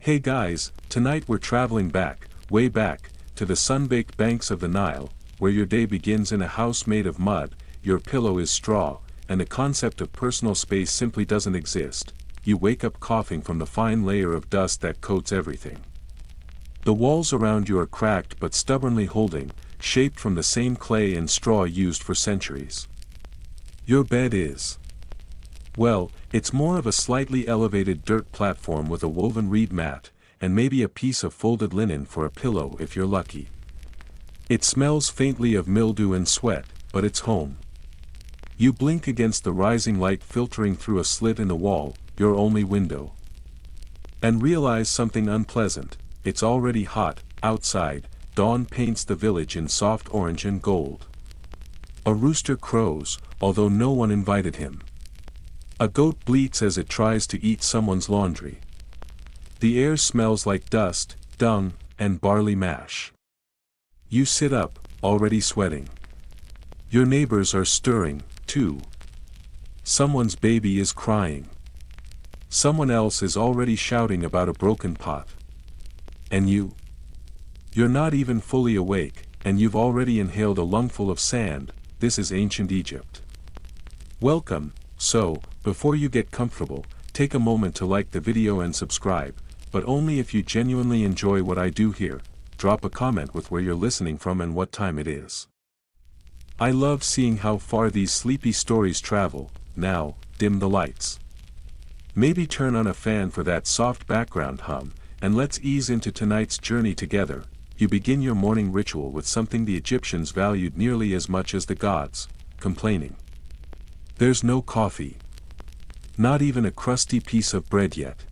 Hey guys, tonight we're traveling back, way back, to the sun-baked banks of the Nile, where your day begins in a house made of mud, your pillow is straw, and the concept of personal space simply doesn't exist. You wake up coughing from the fine layer of dust that coats everything. The walls around you are cracked but stubbornly holding, shaped from the same clay and straw used for centuries. Your bed is, well, it's more of a slightly elevated dirt platform with a woven reed mat, and maybe a piece of folded linen for a pillow if you're lucky. It smells faintly of mildew and sweat, but it's home. You blink against the rising light filtering through a slit in the wall, your only window. And realize something unpleasant: it's already hot, outside. Dawn paints the village in soft orange and gold. A rooster crows, although no one invited him. A goat bleats as it tries to eat someone's laundry. The air smells like dust, dung, and barley mash. You sit up, already sweating. Your neighbors are stirring, too. Someone's baby is crying. Someone else is already shouting about a broken pot. And you're not even fully awake, and you've already inhaled a lungful of sand. This is ancient Egypt. Welcome. So, before you get comfortable, take a moment to like the video and subscribe, but only if you genuinely enjoy what I do here. Drop a comment with where you're listening from and what time it is. I love seeing how far these sleepy stories travel. Now, dim the lights. Maybe turn on a fan for that soft background hum, and let's ease into tonight's journey together. You begin your morning ritual with something the Egyptians valued nearly as much as the gods: complaining. There's no coffee. Not even a crusty piece of bread yet.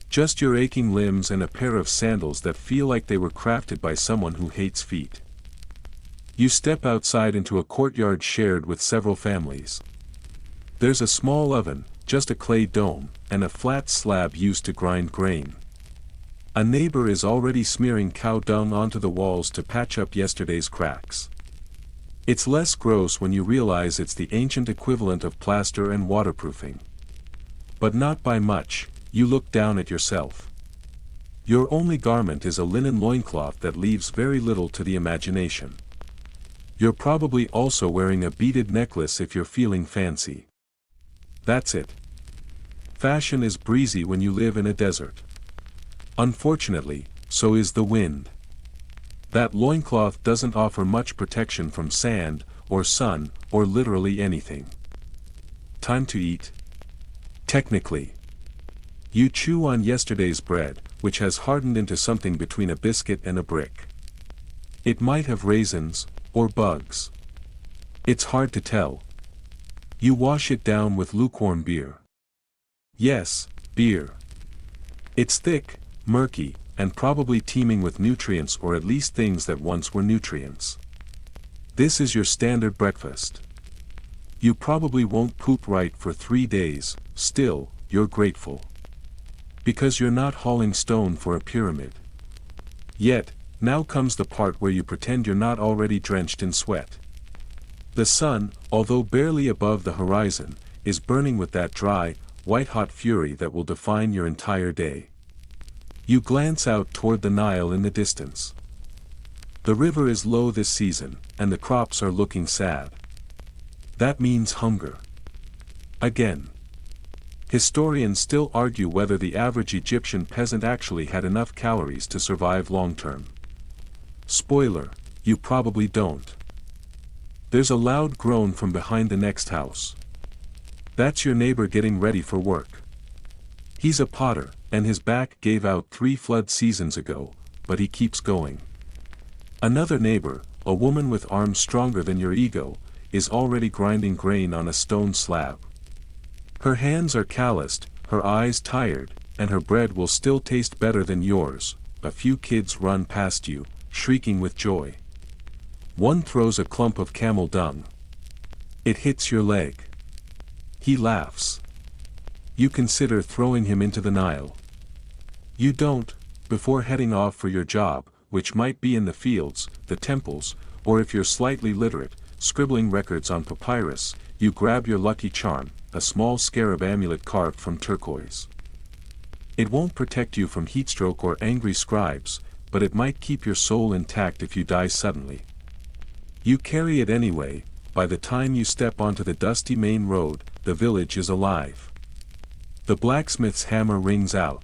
Just your aching limbs and a pair of sandals that feel like they were crafted by someone who hates feet. You step outside into a courtyard shared with several families. There's a small oven, just a clay dome, and a flat slab used to grind grain. A neighbor is already smearing cow dung onto the walls to patch up yesterday's cracks. It's less gross when you realize it's the ancient equivalent of plaster and waterproofing. But not by much. You look down at yourself. Your only garment is a linen loincloth that leaves very little to the imagination. You're probably also wearing a beaded necklace if you're feeling fancy. That's it. Fashion is breezy when you live in a desert. Unfortunately, so is the wind. That loincloth doesn't offer much protection from sand, or sun, or literally anything. Time to eat. Technically. You chew on yesterday's bread, which has hardened into something between a biscuit and a brick. It might have raisins, or bugs. It's hard to tell. You wash it down with lukewarm beer. Yes, beer. It's thick, murky, and probably teeming with nutrients, or at least things that once were nutrients. This is your standard breakfast. You probably won't poop right for 3 days. Still, you're grateful. Because you're not hauling stone for a pyramid. Yet, now comes the part where you pretend you're not already drenched in sweat. The sun, although barely above the horizon, is burning with that dry, white-hot fury that will define your entire day. You glance out toward the Nile in the distance. The river is low this season, and the crops are looking sad. That means hunger. Again. Historians still argue whether the average Egyptian peasant actually had enough calories to survive long-term. Spoiler, you probably don't. There's a loud groan from behind the next house. That's your neighbor getting ready for work. He's a potter, and his back gave out 3 flood seasons ago, but he keeps going. Another neighbor, a woman with arms stronger than your ego, is already grinding grain on a stone slab. Her hands are calloused, her eyes tired, and her bread will still taste better than yours. A few kids run past you, shrieking with joy. One throws a clump of camel dung. It hits your leg. He laughs. You consider throwing him into the Nile. You don't, before heading off for your job, which might be in the fields, the temples, or if you're slightly literate, scribbling records on papyrus. You grab your lucky charm, a small scarab amulet carved from turquoise. It won't protect you from heatstroke or angry scribes, but it might keep your soul intact if you die suddenly. You carry it anyway. By the time you step onto the dusty main road, the village is alive. The blacksmith's hammer rings out.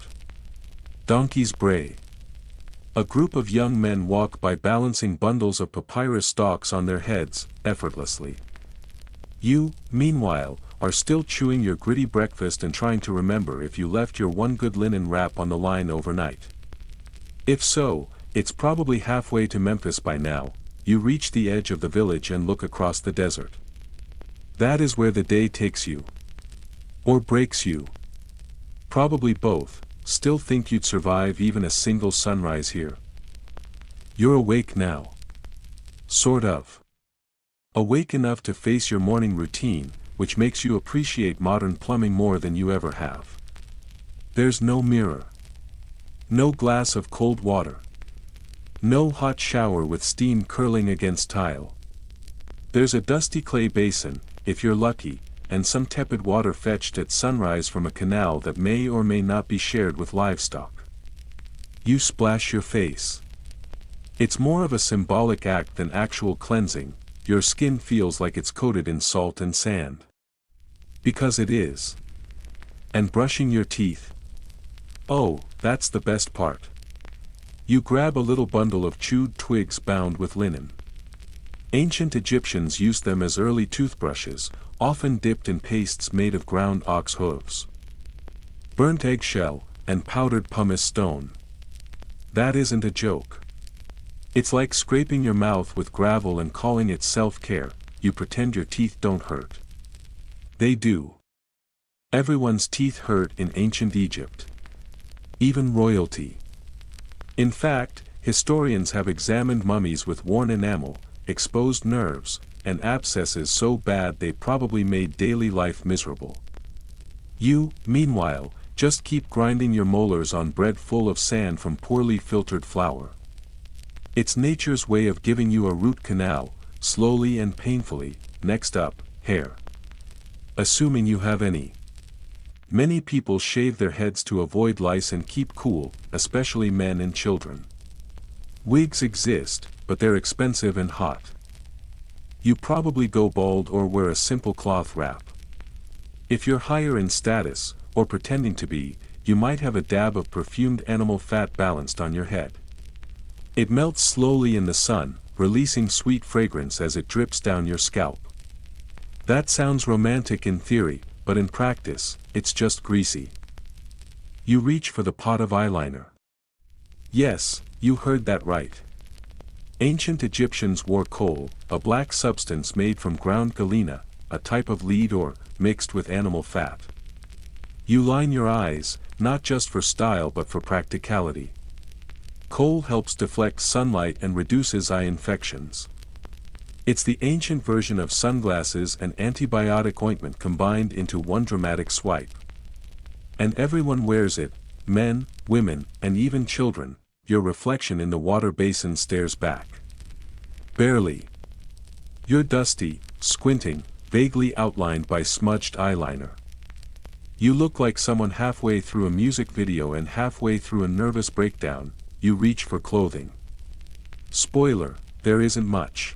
Donkeys bray. A group of young men walk by balancing bundles of papyrus stalks on their heads, effortlessly. You, meanwhile, are still chewing your gritty breakfast and trying to remember if you left your one good linen wrap on the line overnight. If so, it's probably halfway to Memphis by now. You reach the edge of the village and look across the desert. That is where the day takes you. Or breaks you. Probably both. Still think you'd survive even a single sunrise here. You're awake now. Sort of. Awake enough to face your morning routine, which makes you appreciate modern plumbing more than you ever have. There's no mirror. No glass of cold water. No hot shower with steam curling against tile. There's a dusty clay basin, if you're lucky, and some tepid water fetched at sunrise from a canal that may or may not be shared with livestock. You splash your face. It's more of a symbolic act than actual cleansing. Your skin feels like it's coated in salt and sand. Because it is. And brushing your teeth. Oh, that's the best part. You grab a little bundle of chewed twigs bound with linen. Ancient Egyptians used them as early toothbrushes, often dipped in pastes made of ground ox hooves, burnt eggshell, and powdered pumice stone. That isn't a joke. It's like scraping your mouth with gravel and calling it self-care. You pretend your teeth don't hurt. They do. Everyone's teeth hurt in ancient Egypt. Even royalty. In fact, historians have examined mummies with worn enamel, exposed nerves, and abscesses so bad they probably made daily life miserable. You, meanwhile, just keep grinding your molars on bread full of sand from poorly filtered flour. It's nature's way of giving you a root canal, slowly and painfully. Next up, hair. Assuming you have any. Many people shave their heads to avoid lice and keep cool, especially men and children. Wigs exist, but they're expensive and hot. You probably go bald or wear a simple cloth wrap. If you're higher in status, or pretending to be, you might have a dab of perfumed animal fat balanced on your head. It melts slowly in the sun, releasing sweet fragrance as it drips down your scalp. That sounds romantic in theory, but in practice, it's just greasy. You reach for the pot of eyeliner. Yes, you heard that right. Ancient Egyptians wore kohl, a black substance made from ground galena, a type of lead ore, mixed with animal fat. You line your eyes, not just for style but for practicality. Kohl helps deflect sunlight and reduces eye infections. It's the ancient version of sunglasses and antibiotic ointment combined into one dramatic swipe. And everyone wears it, men, women, and even children. Your reflection in the water basin stares back. Barely. You're dusty, squinting, vaguely outlined by smudged eyeliner. You look like someone halfway through a music video and halfway through a nervous breakdown. You reach for clothing. Spoiler, there isn't much.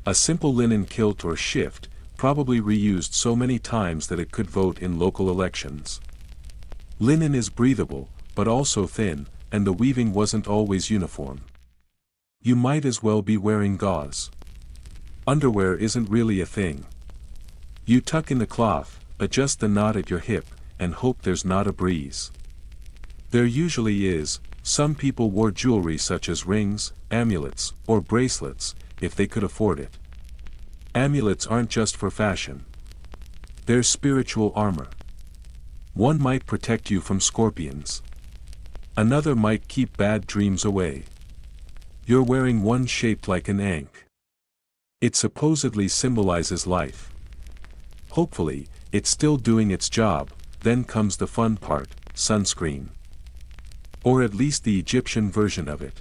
A simple linen kilt or shift, probably reused so many times that it could vote in local elections. Linen is breathable, but also thin, and the weaving wasn't always uniform. You might as well be wearing gauze. Underwear isn't really a thing. You tuck in the cloth, adjust the knot at your hip, and hope there's not a breeze. There usually is. Some people wore jewelry such as rings, amulets, or bracelets, if they could afford it. Amulets aren't just for fashion. They're spiritual armor. One might protect you from scorpions. Another might keep bad dreams away. You're wearing one shaped like an ankh. It supposedly symbolizes life. Hopefully, it's still doing its job. Then comes the fun part, sunscreen. Or at least the Egyptian version of it.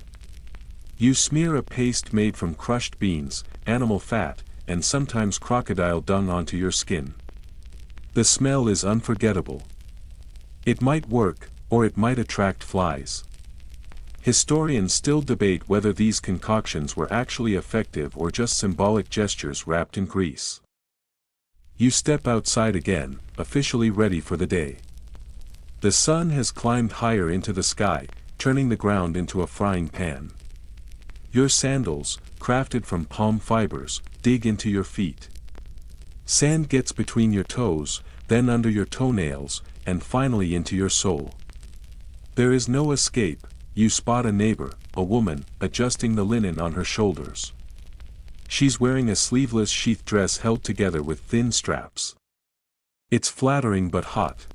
You smear a paste made from crushed beans, animal fat, and sometimes crocodile dung onto your skin. The smell is unforgettable. It might work, or it might attract flies. Historians still debate whether these concoctions were actually effective or just symbolic gestures wrapped in grease. You step outside again, officially ready for the day. The sun has climbed higher into the sky, turning the ground into a frying pan. Your sandals, crafted from palm fibers, dig into your feet. Sand gets between your toes, then under your toenails, and finally into your soul. There is no escape. You spot a neighbor, a woman, adjusting the linen on her shoulders. She's wearing a sleeveless sheath dress held together with thin straps. It's flattering but hot.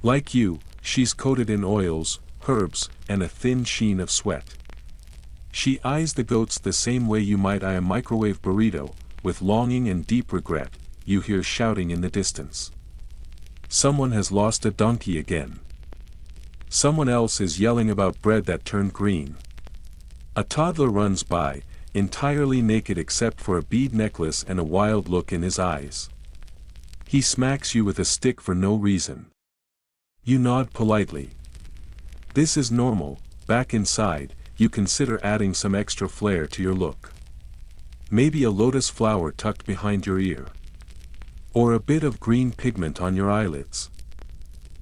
Like you, she's coated in oils, herbs, and a thin sheen of sweat. She eyes the goats the same way you might eye a microwave burrito, with longing and deep regret. You hear shouting in the distance. Someone has lost a donkey again. Someone else is yelling about bread that turned green. A toddler runs by, entirely naked except for a bead necklace and a wild look in his eyes. He smacks you with a stick for no reason. You nod politely. This is normal. Back inside, you consider adding some extra flair to your look. Maybe a lotus flower tucked behind your ear. Or a bit of green pigment on your eyelids.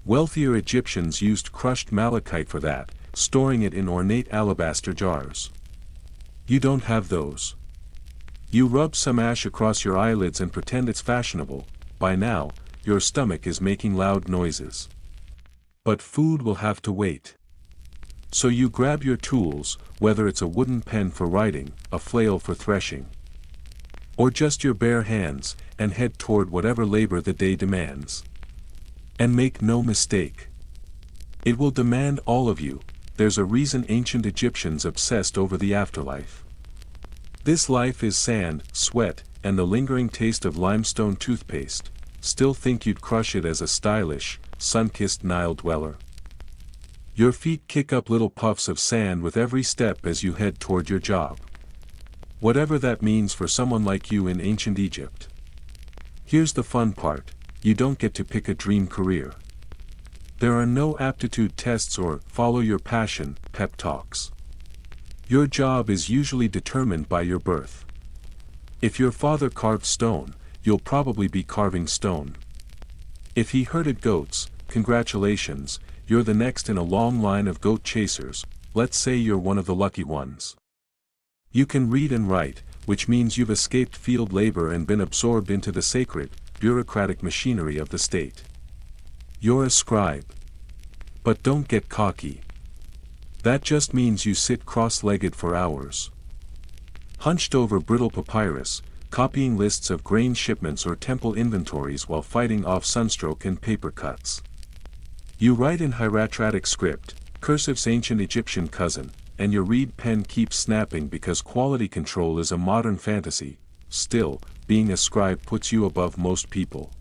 Wealthier Egyptians used crushed malachite for that, storing it in ornate alabaster jars. You don't have those. You rub some ash across your eyelids and pretend it's fashionable. By now, your stomach is making loud noises. But food will have to wait. So you grab your tools, whether it's a wooden pen for writing, a flail for threshing, or just your bare hands, and head toward whatever labor the day demands. And make no mistake. It will demand all of you. There's a reason ancient Egyptians obsessed over the afterlife. This life is sand, sweat, and the lingering taste of limestone toothpaste. Still think you'd crush it as a stylish, sun-kissed Nile dweller? Your feet kick up little puffs of sand with every step as you head toward your job. Whatever that means for someone like you in ancient Egypt. Here's the fun part. You don't get to pick a dream career. There are no aptitude tests or follow your passion pep talks. Your job is usually determined by your birth. If your father carved stone, you'll probably be carving stone. If he herded goats, congratulations, you're the next in a long line of goat chasers. Let's say you're one of the lucky ones. You can read and write, which means you've escaped field labor and been absorbed into the sacred, bureaucratic machinery of the state. You're a scribe. But don't get cocky. That just means you sit cross-legged for hours, hunched over brittle papyrus, copying lists of grain shipments or temple inventories while fighting off sunstroke and paper cuts. You write in hieratic script, cursive's ancient Egyptian cousin, and your reed pen keeps snapping because quality control is a modern fantasy. Still, being a scribe puts you above most people.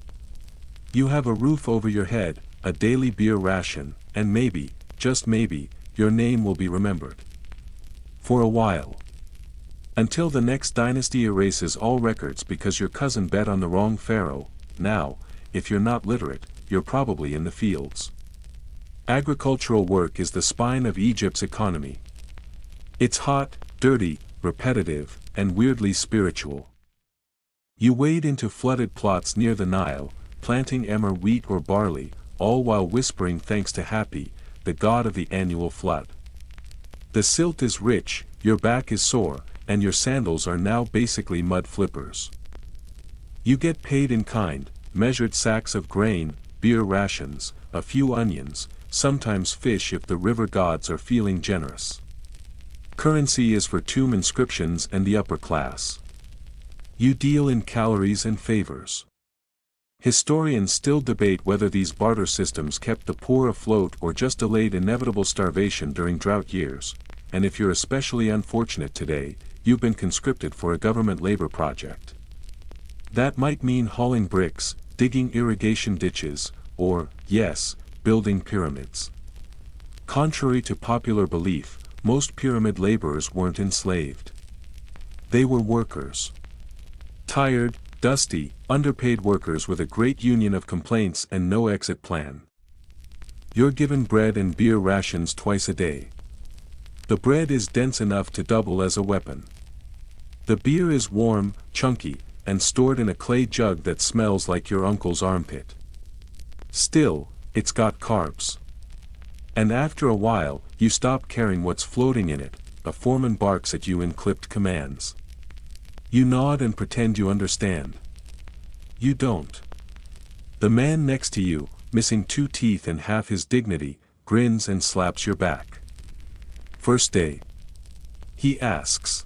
You have a roof over your head, a daily beer ration, and maybe, just maybe, your name will be remembered. For a while. Until the next dynasty erases all records because your cousin bet on the wrong pharaoh. Now, if you're not literate, you're probably in the fields. Agricultural work is the spine of Egypt's economy. It's hot, dirty, repetitive, and weirdly spiritual. You wade into flooded plots near the Nile, planting emmer wheat or barley, all while whispering thanks to Happy, the god of the annual flood. The silt is rich, your back is sore, and your sandals are now basically mud flippers. You get paid in kind, measured sacks of grain, beer rations, a few onions, sometimes fish if the river gods are feeling generous. Currency is for tomb inscriptions and the upper class. You deal in calories and favors. Historians still debate whether these barter systems kept the poor afloat or just delayed inevitable starvation during drought years, and if you're especially unfortunate today, you've been conscripted for a government labor project. That might mean hauling bricks, digging irrigation ditches, or, yes, building pyramids. Contrary to popular belief, most pyramid laborers weren't enslaved. They were workers. Tired, dusty, underpaid workers with a great union of complaints and no exit plan. You're given bread and beer rations twice a day. The bread is dense enough to double as a weapon. The beer is warm, chunky, and stored in a clay jug that smells like your uncle's armpit. Still, it's got carbs. And after a while, you stop caring what's floating in it. A foreman barks at you in clipped commands. You nod and pretend you understand. You don't. The man next to you, missing 2 teeth and half his dignity, grins and slaps your back. First day. He asks.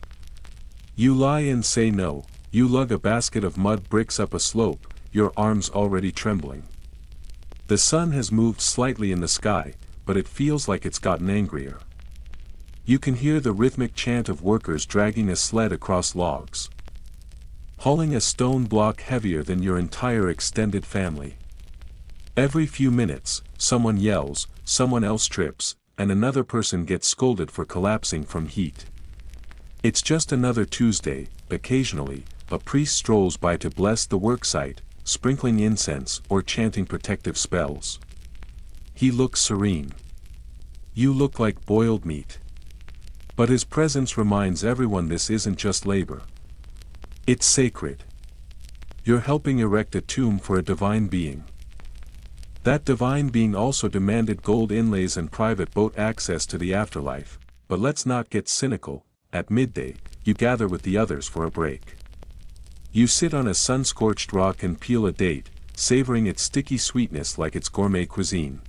You lie and say no. You lug a basket of mud bricks up a slope, your arms already trembling. The sun has moved slightly in the sky, but it feels like it's gotten angrier. You can hear the rhythmic chant of workers dragging a sled across logs. Hauling a stone block heavier than your entire extended family. Every few minutes, someone yells, someone else trips, and another person gets scolded for collapsing from heat. It's just another Tuesday. Occasionally, a priest strolls by to bless the worksite, sprinkling incense or chanting protective spells. He looks serene. You look like boiled meat. But his presence reminds everyone this isn't just labor. It's sacred. You're helping erect a tomb for a divine being. That divine being also demanded gold inlays and private boat access to the afterlife, but let's not get cynical. At midday, you gather with the others for a break. You sit on a sun-scorched rock and peel a date, savoring its sticky sweetness like it's gourmet cuisine.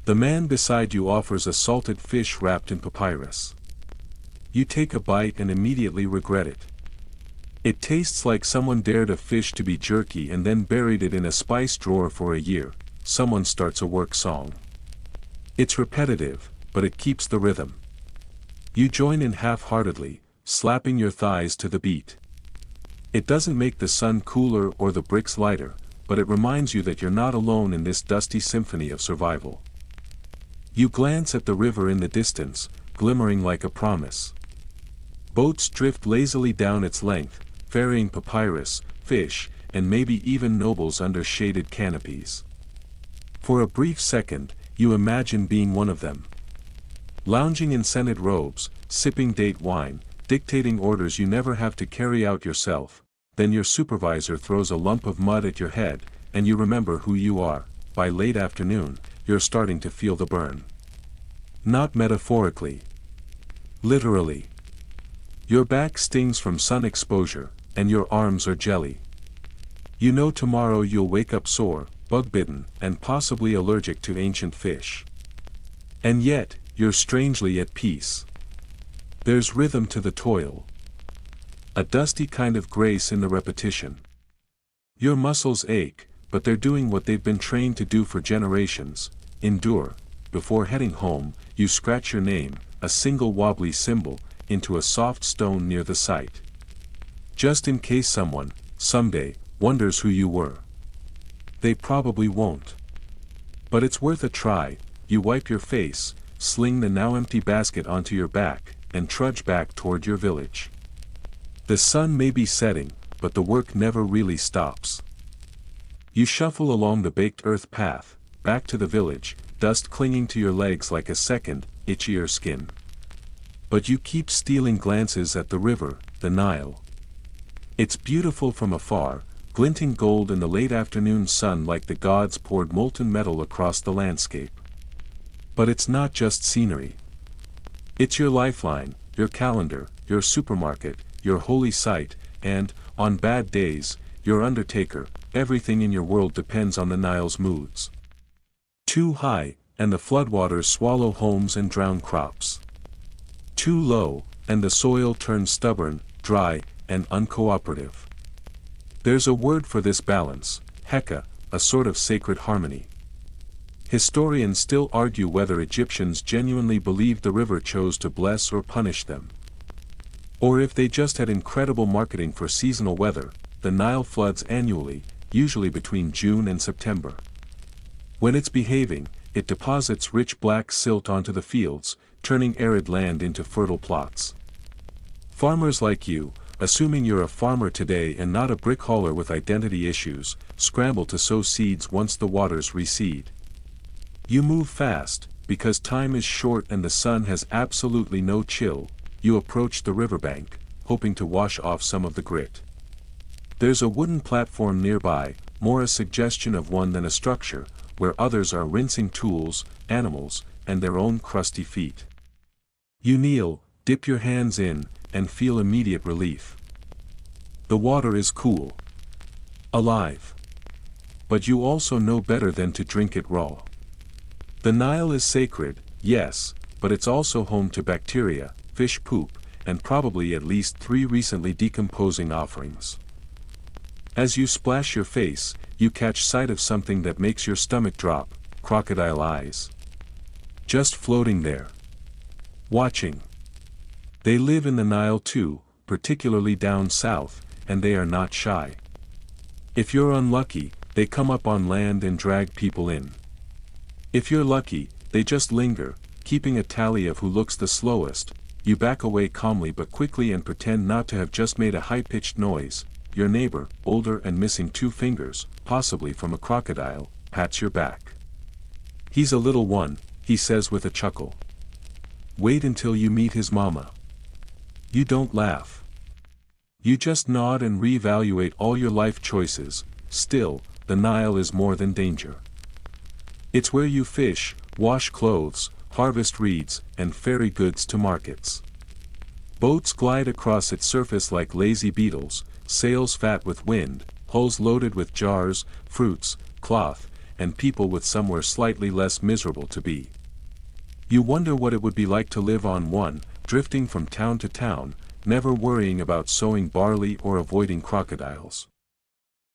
The man beside you offers a salted fish wrapped in papyrus. You take a bite and immediately regret it. It tastes like someone dared a fish to be jerky and then buried it in a spice drawer for a year. Someone starts a work song. It's repetitive, but it keeps the rhythm. You join in half-heartedly, slapping your thighs to the beat. It doesn't make the sun cooler or the bricks lighter, but it reminds you that you're not alone in this dusty symphony of survival. You glance at the river in the distance, glimmering like a promise. Boats drift lazily down its length, ferrying papyrus, fish, and maybe even nobles under shaded canopies. For a brief second, you imagine being one of them. Lounging in scented robes, sipping date wine, dictating orders you never have to carry out yourself, then your supervisor throws a lump of mud at your head, and you remember who you are. By late afternoon, you're starting to feel the burn. Not metaphorically. Literally. Your back stings from sun exposure, and your arms are jelly. You know tomorrow you'll wake up sore, bug-bitten, and possibly allergic to ancient fish. And yet, you're strangely at peace. There's rhythm to the toil. A dusty kind of grace in the repetition. Your muscles ache, but they're doing what they've been trained to do for generations, endure. Before heading home, you scratch your name, a single wobbly symbol, into a soft stone near the site. Just in case someone, someday, wonders who you were. They probably won't. But it's worth a try. You wipe your face, sling the now empty basket onto your back, and trudge back toward your village. The sun may be setting, but the work never really stops. You shuffle along the baked earth path, back to the village, dust clinging to your legs like a second, itchier skin. But you keep stealing glances at the river, the Nile. It's beautiful from afar, glinting gold in the late afternoon sun like the gods poured molten metal across the landscape. But it's not just scenery. It's your lifeline, your calendar, your supermarket, your holy site, and, on bad days, your undertaker. Everything in your world depends on the Nile's moods. Too high, and the floodwaters swallow homes and drown crops. Too low, and the soil turns stubborn, dry, and uncooperative. There's a word for this balance, heka, a sort of sacred harmony. Historians still argue whether Egyptians genuinely believed the river chose to bless or punish them. Or if they just had incredible marketing for seasonal weather. The Nile floods annually, usually between June and September. When it's behaving, it deposits rich black silt onto the fields, turning arid land into fertile plots. Farmers like you, assuming you're a farmer today and not a brick hauler with identity issues, scramble to sow seeds once the waters recede. You move fast, because time is short and the sun has absolutely no chill. You approach the riverbank, hoping to wash off some of the grit. There's a wooden platform nearby, more a suggestion of one than a structure, where others are rinsing tools, animals, and their own crusty feet. You kneel, dip your hands in, and feel immediate relief. The water is cool. Alive. But you also know better than to drink it raw. The Nile is sacred, yes, but it's also home to bacteria, fish poop, and probably at least 3 recently decomposing offerings. As you splash your face, you catch sight of something that makes your stomach drop: crocodile eyes. Just floating there. Watching. They live in the Nile too, particularly down south, and they are not shy. If you're unlucky, they come up on land and drag people in. If you're lucky, they just linger, keeping a tally of who looks the slowest. You back away calmly but quickly and pretend not to have just made a high-pitched noise. Your neighbor, older and missing 2 fingers, possibly from a crocodile, pats your back. "He's a little one," he says with a chuckle. Wait until you meet his mama. You don't laugh. You just nod and reevaluate all your life choices. Still, the Nile is more than danger. It's where you fish, wash clothes, harvest reeds, and ferry goods to markets. Boats glide across its surface like lazy beetles, sails fat with wind, hulls loaded with jars, fruits, cloth, and people with somewhere slightly less miserable to be. You wonder what it would be like to live on one, drifting from town to town, never worrying about sowing barley or avoiding crocodiles.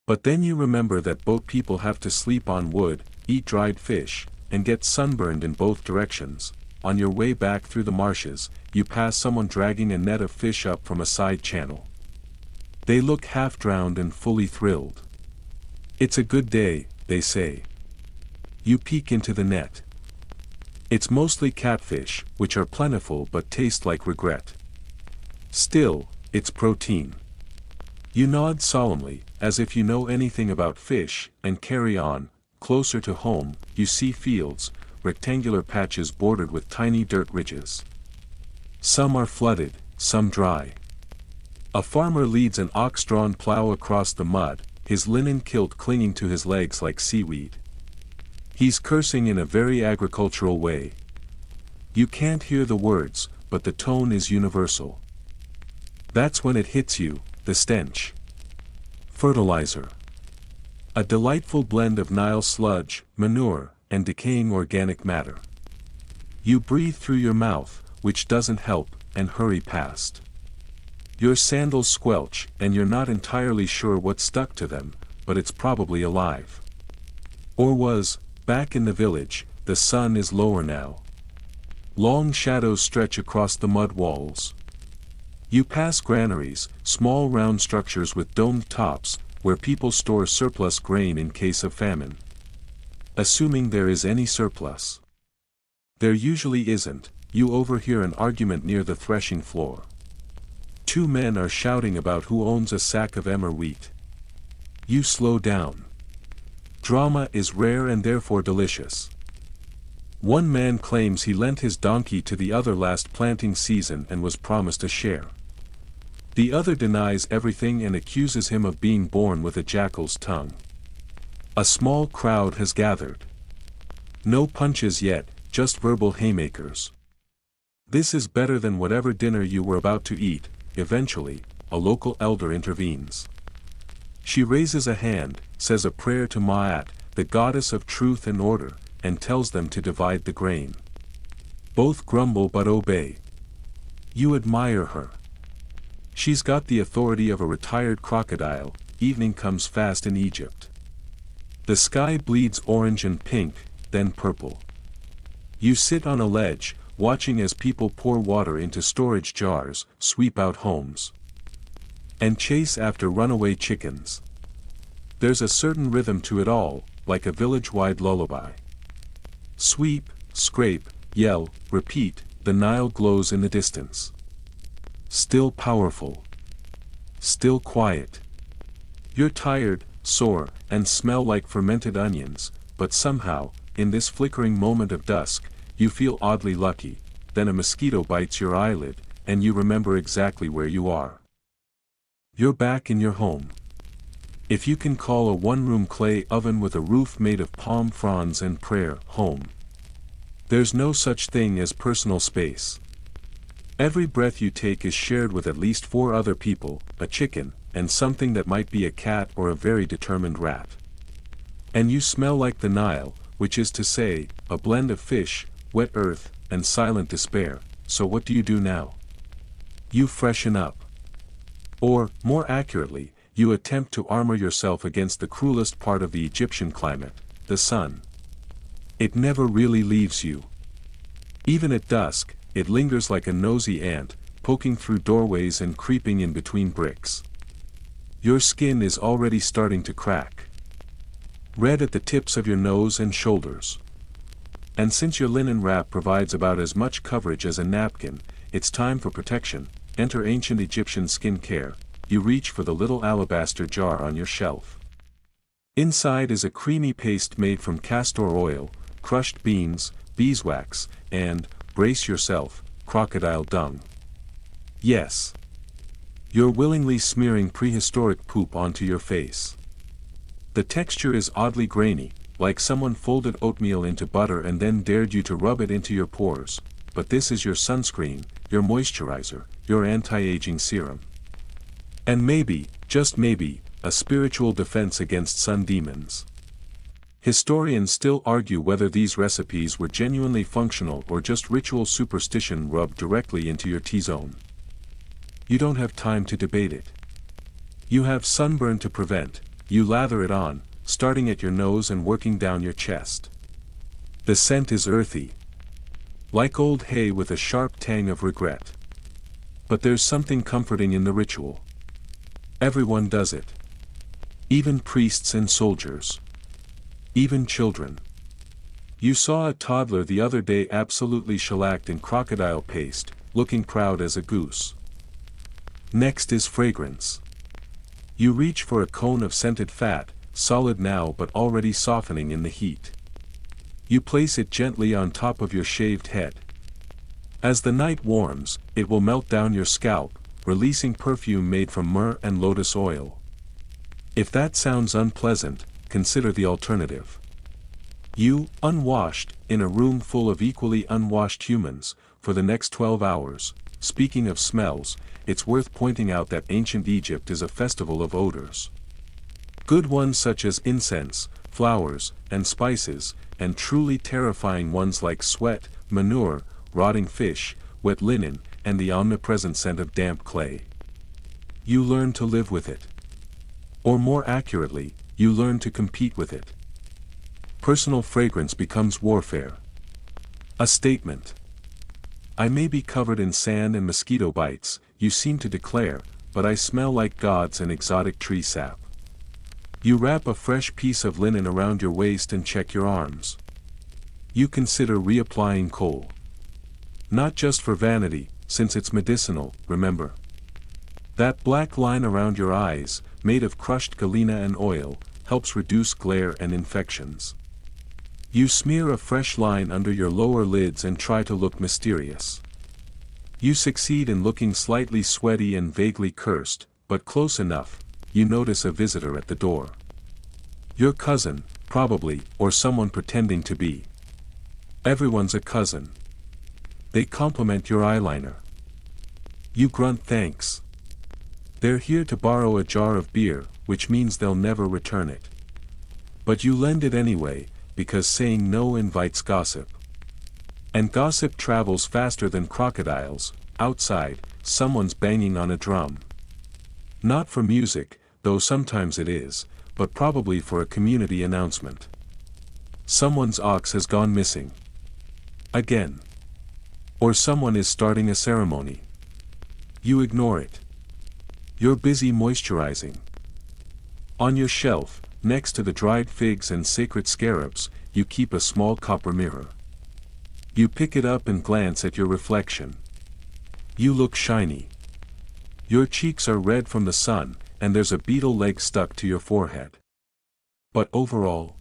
But then you remember that boat people have to sleep on wood, eat dried fish, and get sunburned in both directions. On your way back through the marshes, you pass someone dragging a net of fish up from a side channel. They look half-drowned and fully thrilled. "It's a good day," they say. You peek into the net. It's mostly catfish, which are plentiful but taste like regret. Still, it's protein. You nod solemnly, as if you know anything about fish, and carry on. Closer to home, you see fields, rectangular patches bordered with tiny dirt ridges. Some are flooded, some dry. A farmer leads an ox-drawn plow across the mud, his linen kilt clinging to his legs like seaweed. He's cursing in a very agricultural way. You can't hear the words, but the tone is universal. That's when it hits you, the stench. Fertilizer. A delightful blend of Nile sludge, manure, and decaying organic matter. You breathe through your mouth, which doesn't help, and hurry past. Your sandals squelch, and you're not entirely sure what stuck to them, but it's probably alive. Or was. Back in the village, the sun is lower now. Long shadows stretch across the mud walls. You pass granaries, small round structures with domed tops, where people store surplus grain in case of famine. Assuming there is any surplus. There usually isn't. You overhear an argument near the threshing floor. 2 men are shouting about who owns a sack of emmer wheat. You slow down. Drama is rare and therefore delicious. One man claims he lent his donkey to the other last planting season and was promised a share. The other denies everything and accuses him of being born with a jackal's tongue. A small crowd has gathered. No punches yet, just verbal haymakers. This is better than whatever dinner you were about to eat. Eventually, a local elder intervenes. She raises a hand, says a prayer to Ma'at, the goddess of truth and order, and tells them to divide the grain. Both grumble but obey. You admire her. She's got the authority of a retired crocodile. Evening comes fast in Egypt. The sky bleeds orange and pink, then purple. You sit on a ledge, watching as people pour water into storage jars, sweep out homes, and chase after runaway chickens. There's a certain rhythm to it all, like a village-wide lullaby. Sweep, scrape, yell, repeat, the Nile glows in the distance. Still powerful. Still quiet. You're tired, sore, and smell like fermented onions, but somehow, in this flickering moment of dusk, you feel oddly lucky, then a mosquito bites your eyelid, and you remember exactly where you are. You're back in your home. If you can call a one-room clay oven with a roof made of palm fronds and prayer home. There's no such thing as personal space. Every breath you take is shared with at least 4 other people, a chicken, and something that might be a cat or a very determined rat. And you smell like the Nile, which is to say, a blend of fish, wet earth, and silent despair. So what do you do now? You freshen up. Or, more accurately, you attempt to armor yourself against the cruelest part of the Egyptian climate, the sun. It never really leaves you. Even at dusk, it lingers like a nosy ant, poking through doorways and creeping in between bricks. Your skin is already starting to crack. Red at the tips of your nose and shoulders. And since your linen wrap provides about as much coverage as a napkin, it's time for protection. Enter ancient Egyptian skin care. You reach for the little alabaster jar on your shelf. Inside is a creamy paste made from castor oil, crushed beans, beeswax, and, brace yourself, crocodile dung. Yes. You're willingly smearing prehistoric poop onto your face. The texture is oddly grainy, like someone folded oatmeal into butter and then dared you to rub it into your pores, but this is your sunscreen, your moisturizer, your anti-aging serum. And maybe, just maybe, a spiritual defense against sun demons. Historians still argue whether these recipes were genuinely functional or just ritual superstition rubbed directly into your T-zone. You don't have time to debate it. You have sunburn to prevent, you lather it on, starting at your nose and working down your chest. The scent is earthy. Like old hay with a sharp tang of regret. But there's something comforting in the ritual. Everyone does it. Even priests and soldiers. Even children. You saw a toddler the other day absolutely shellacked in crocodile paste, looking proud as a goose. Next is fragrance. You reach for a cone of scented fat, solid now but already softening in the heat. You place it gently on top of your shaved head. As the night warms, it will melt down your scalp, releasing perfume made from myrrh and lotus oil. If that sounds unpleasant, consider the alternative. You, unwashed, in a room full of equally unwashed humans, for the next 12 hours. Speaking of smells, it's worth pointing out that ancient Egypt is a festival of odors. Good ones such as incense, flowers, and spices, and truly terrifying ones like sweat, manure, rotting fish, wet linen, and the omnipresent scent of damp clay. You learn to live with it. Or more accurately, you learn to compete with it. Personal fragrance becomes warfare. A statement. I may be covered in sand and mosquito bites, you seem to declare, but I smell like gods and exotic tree sap. You wrap a fresh piece of linen around your waist and check your arms. You consider reapplying coal. Not just for vanity, since it's medicinal, remember. That black line around your eyes, made of crushed galena and oil, helps reduce glare and infections. You smear a fresh line under your lower lids and try to look mysterious. You succeed in looking slightly sweaty and vaguely cursed, but close enough. You notice a visitor at the door. Your cousin, probably, or someone pretending to be. Everyone's a cousin. They compliment your eyeliner. You grunt thanks. They're here to borrow a jar of beer, which means they'll never return it. But you lend it anyway, because saying no invites gossip. And gossip travels faster than crocodiles. Outside, someone's banging on a drum. Not for music, though sometimes it is, but probably for a community announcement. Someone's ox has gone missing. Again. Or someone is starting a ceremony. You ignore it. You're busy moisturizing. On your shelf, next to the dried figs and sacred scarabs, you keep a small copper mirror. You pick it up and glance at your reflection. You look shiny. Your cheeks are red from the sun, and there's a beetle leg stuck to your forehead. But overall,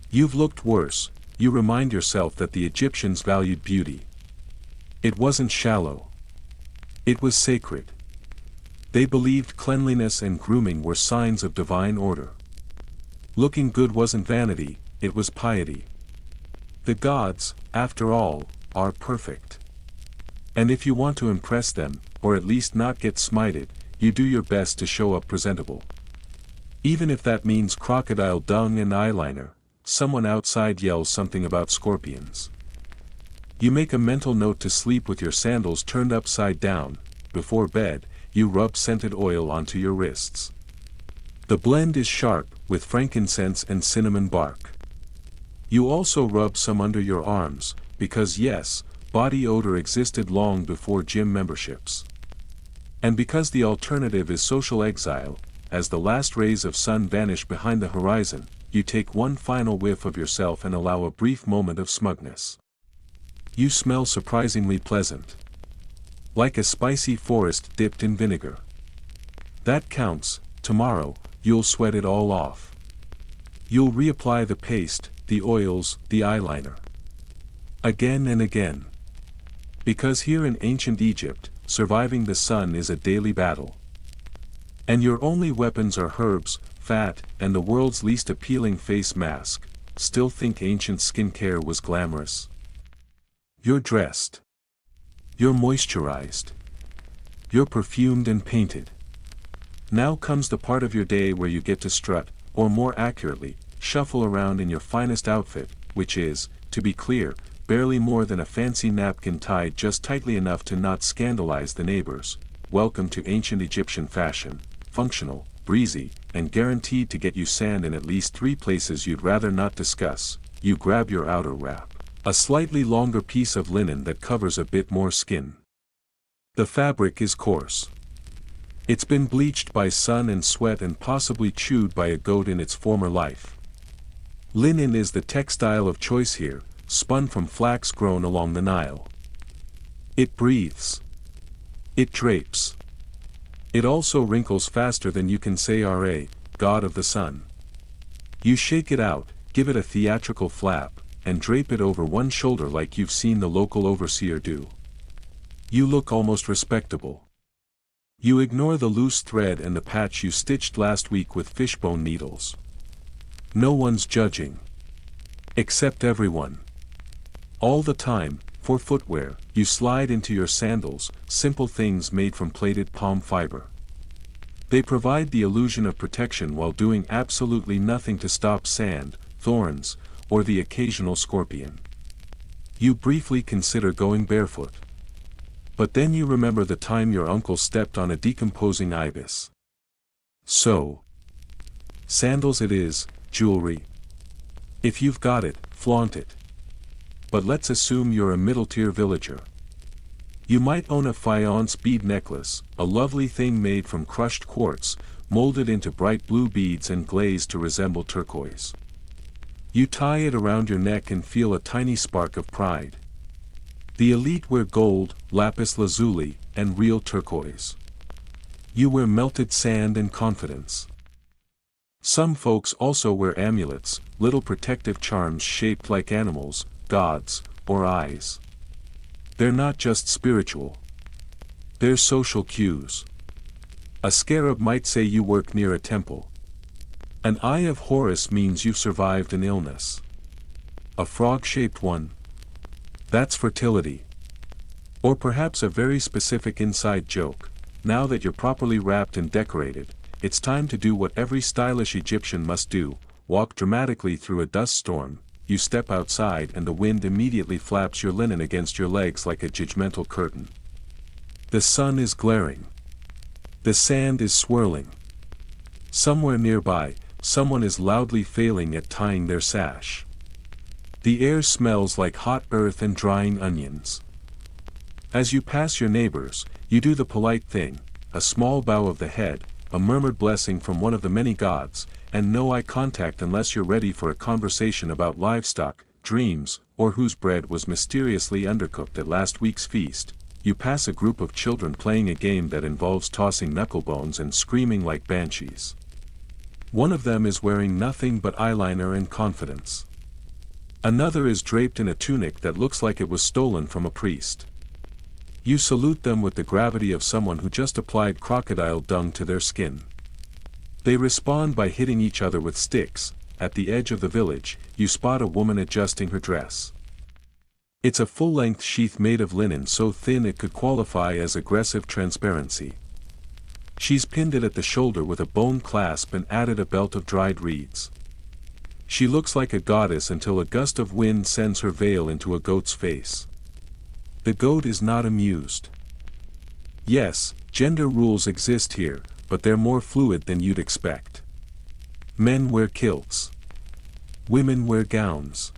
you've looked worse, you remind yourself that the Egyptians valued beauty. It wasn't shallow. It was sacred. They believed cleanliness and grooming were signs of divine order. Looking good wasn't vanity, it was piety. The gods, after all, are perfect. And if you want to impress them, or at least not get smited, you do your best to show up presentable. Even if that means crocodile dung and eyeliner, someone outside yells something about scorpions. You make a mental note to sleep with your sandals turned upside down. Before bed, you rub scented oil onto your wrists. The blend is sharp, with frankincense and cinnamon bark. You also rub some under your arms, because yes, body odor existed long before gym memberships. And because the alternative is social exile, as the last rays of sun vanish behind the horizon, you take one final whiff of yourself and allow a brief moment of smugness. You smell surprisingly pleasant. Like a spicy forest dipped in vinegar. That counts. Tomorrow, you'll sweat it all off. You'll reapply the paste, the oils, the eyeliner. Again and again. Because here in ancient Egypt, surviving the sun is a daily battle. And your only weapons are herbs, fat, and the world's least appealing face mask. Still think ancient skincare was glamorous? You're dressed. You're moisturized. You're perfumed and painted. Now comes the part of your day where you get to strut, or more accurately, shuffle around in your finest outfit, which is, to be clear, barely more than a fancy napkin tied just tightly enough to not scandalize the neighbors. Welcome to ancient Egyptian fashion, functional, breezy, and guaranteed to get you sand in at least 3 places you'd rather not discuss. You grab your outer wrap, a slightly longer piece of linen that covers a bit more skin. The fabric is coarse. It's been bleached by sun and sweat and possibly chewed by a goat in its former life. Linen is the textile of choice here, spun from flax grown along the Nile. It breathes. It drapes. It also wrinkles faster than you can say Ra, God of the Sun. You shake it out, give it a theatrical flap, and drape it over one shoulder like you've seen the local overseer do. You look almost respectable. You ignore the loose thread and the patch you stitched last week with fishbone needles. No one's judging. Except everyone. All the time, for footwear, you slide into your sandals, simple things made from plaited palm fiber. They provide the illusion of protection while doing absolutely nothing to stop sand, thorns, or the occasional scorpion. You briefly consider going barefoot. But then you remember the time your uncle stepped on a decomposing ibis. So, sandals it is, jewelry. If you've got it, flaunt it. But let's assume you're a middle-tier villager. You might own a faience bead necklace, a lovely thing made from crushed quartz, molded into bright blue beads and glazed to resemble turquoise. You tie it around your neck and feel a tiny spark of pride. The elite wear gold, lapis lazuli, and real turquoise. You wear melted sand and confidence. Some folks also wear amulets, little protective charms shaped like animals, gods, or eyes. They're not just spiritual. They're social cues. A scarab might say you work near a temple. An eye of Horus means you've survived an illness. A frog-shaped one? That's fertility. Or perhaps a very specific inside joke. Now that you're properly wrapped and decorated, it's time to do what every stylish Egyptian must do, walk dramatically through a dust storm. You step outside and the wind immediately flaps your linen against your legs like a judgmental curtain. The sun is glaring. The sand is swirling. Somewhere nearby, someone is loudly failing at tying their sash. The air smells like hot earth and drying onions. As you pass your neighbors, you do the polite thing, a small bow of the head, a murmured blessing from one of the many gods, and no eye contact unless you're ready for a conversation about livestock, dreams, or whose bread was mysteriously undercooked at last week's feast. You pass a group of children playing a game that involves tossing knucklebones and screaming like banshees. One of them is wearing nothing but eyeliner and confidence. Another is draped in a tunic that looks like it was stolen from a priest. You salute them with the gravity of someone who just applied crocodile dung to their skin. They respond by hitting each other with sticks. At the edge of the village, you spot a woman adjusting her dress. It's a full-length sheath made of linen so thin it could qualify as aggressive transparency. She's pinned it at the shoulder with a bone clasp and added a belt of dried reeds. She looks like a goddess until a gust of wind sends her veil into a goat's face. The goat is not amused. Yes, gender rules exist here, but they're more fluid than you'd expect. Men wear kilts. Women wear gowns.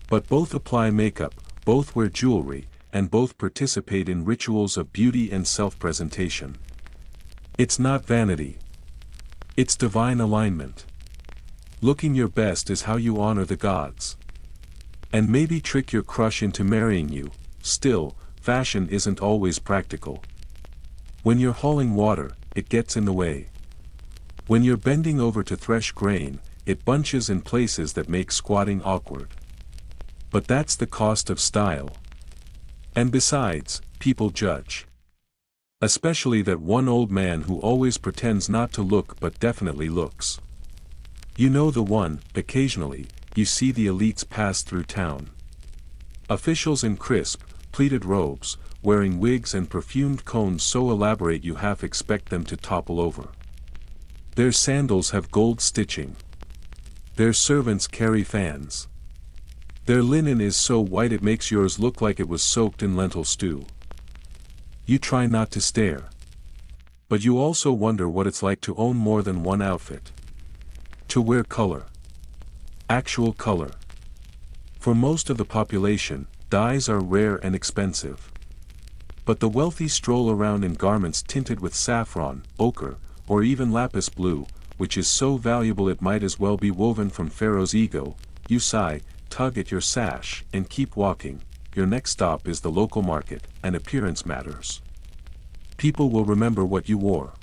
But both apply makeup, both wear jewelry, and both participate in rituals of beauty and self-presentation. It's not vanity. It's divine alignment. Looking your best is how you honor the gods. And maybe trick your crush into marrying you. Still, fashion isn't always practical. When you're hauling water, it gets in the way. When you're bending over to thresh grain, it bunches in places that make squatting awkward. But that's the cost of style. And besides, people judge. Especially that one old man who always pretends not to look but definitely looks. You know the one. Occasionally, you see the elites pass through town. Officials in crisp, pleated robes, wearing wigs and perfumed cones so elaborate you half expect them to topple over. Their sandals have gold stitching. Their servants carry fans. Their linen is so white it makes yours look like it was soaked in lentil stew. You try not to stare. But you also wonder what it's like to own more than one outfit. To wear color. Actual color. For most of the population, dyes are rare and expensive. But the wealthy stroll around in garments tinted with saffron, ochre, or even lapis blue, which is so valuable it might as well be woven from Pharaoh's ego. You sigh, tug at your sash, and keep walking. Your next stop is the local market, and appearance matters. People will remember what you wore.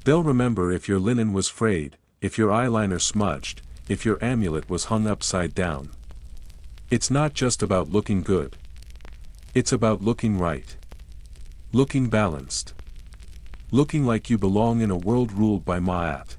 They'll remember if your linen was frayed, if your eyeliner smudged, if your amulet was hung upside down. It's not just about looking good. It's about looking right. Looking balanced. Looking like you belong in a world ruled by Ma'at.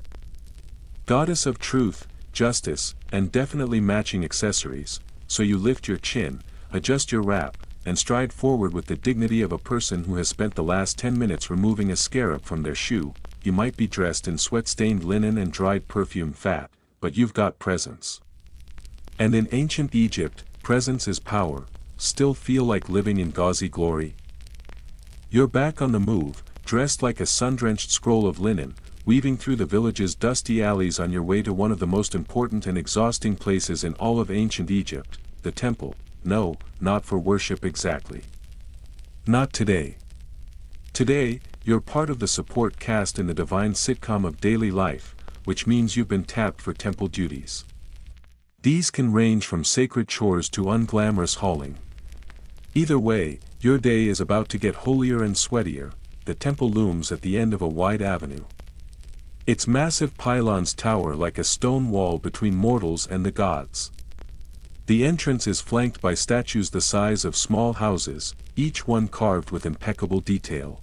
Goddess of truth, justice, and definitely matching accessories, so you lift your chin, adjust your wrap, and stride forward with the dignity of a person who has spent the last 10 minutes removing a scarab from their shoe. You might be dressed in sweat-stained linen and dried perfume fat, but you've got presence. And in ancient Egypt, presence is power. Still feel like living in gauzy glory? You're back on the move, dressed like a sun-drenched scroll of linen, weaving through the village's dusty alleys on your way to one of the most important and exhausting places in all of ancient Egypt, the temple. No, not for worship exactly. Not today. Today, you're part of the support cast in the divine sitcom of daily life, which means you've been tapped for temple duties. These can range from sacred chores to unglamorous hauling. Either way, your day is about to get holier and sweatier. The temple looms at the end of a wide avenue. Its massive pylons tower like a stone wall between mortals and the gods. The entrance is flanked by statues the size of small houses, each one carved with impeccable detail.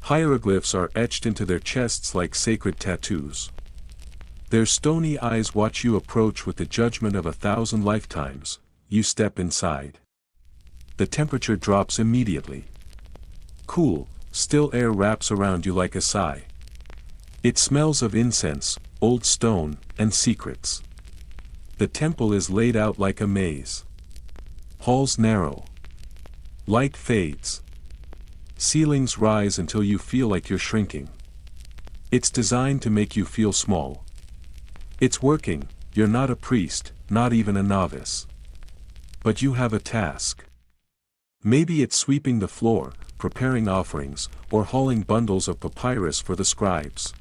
Hieroglyphs are etched into their chests like sacred tattoos. Their stony eyes watch you approach with the judgment of 1,000 lifetimes. You step inside. The temperature drops immediately. Cool, still air wraps around you like a sigh. It smells of incense, old stone, and secrets. The temple is laid out like a maze. Halls narrow. Light fades. Ceilings rise until you feel like you're shrinking. It's designed to make you feel small. It's working. You're not a priest, not even a novice. But you have a task. Maybe it's sweeping the floor, preparing offerings, or hauling bundles of papyrus for the scribes.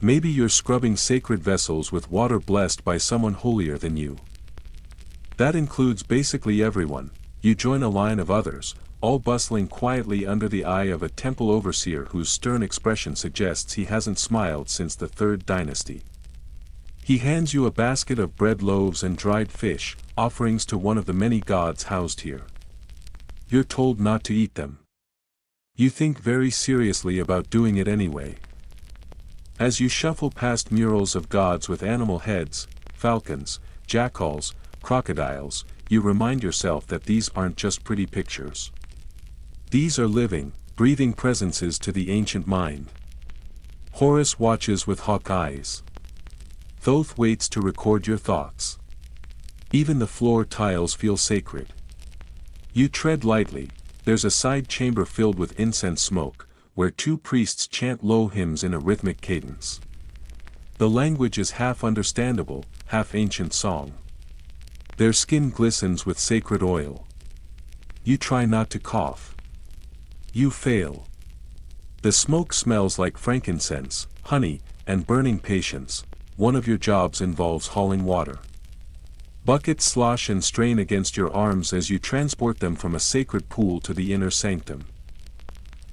Maybe you're scrubbing sacred vessels with water blessed by someone holier than you. That includes basically everyone. You join a line of others, all bustling quietly under the eye of a temple overseer whose stern expression suggests he hasn't smiled since the 3rd dynasty. He hands you a basket of bread loaves and dried fish, offerings to one of the many gods housed here. You're told not to eat them. You think very seriously about doing it anyway. As you shuffle past murals of gods with animal heads, falcons, jackals, crocodiles, you remind yourself that these aren't just pretty pictures. These are living, breathing presences to the ancient mind. Horus watches with hawk eyes. Thoth waits to record your thoughts. Even the floor tiles feel sacred. You tread lightly. There's a side chamber filled with incense smoke, where two priests chant low hymns in a rhythmic cadence. The language is half understandable, half ancient song. Their skin glistens with sacred oil. You try not to cough. You fail. The smoke smells like frankincense, honey, and burning patience. One of your jobs involves hauling water. Buckets slosh and strain against your arms as you transport them from a sacred pool to the inner sanctum.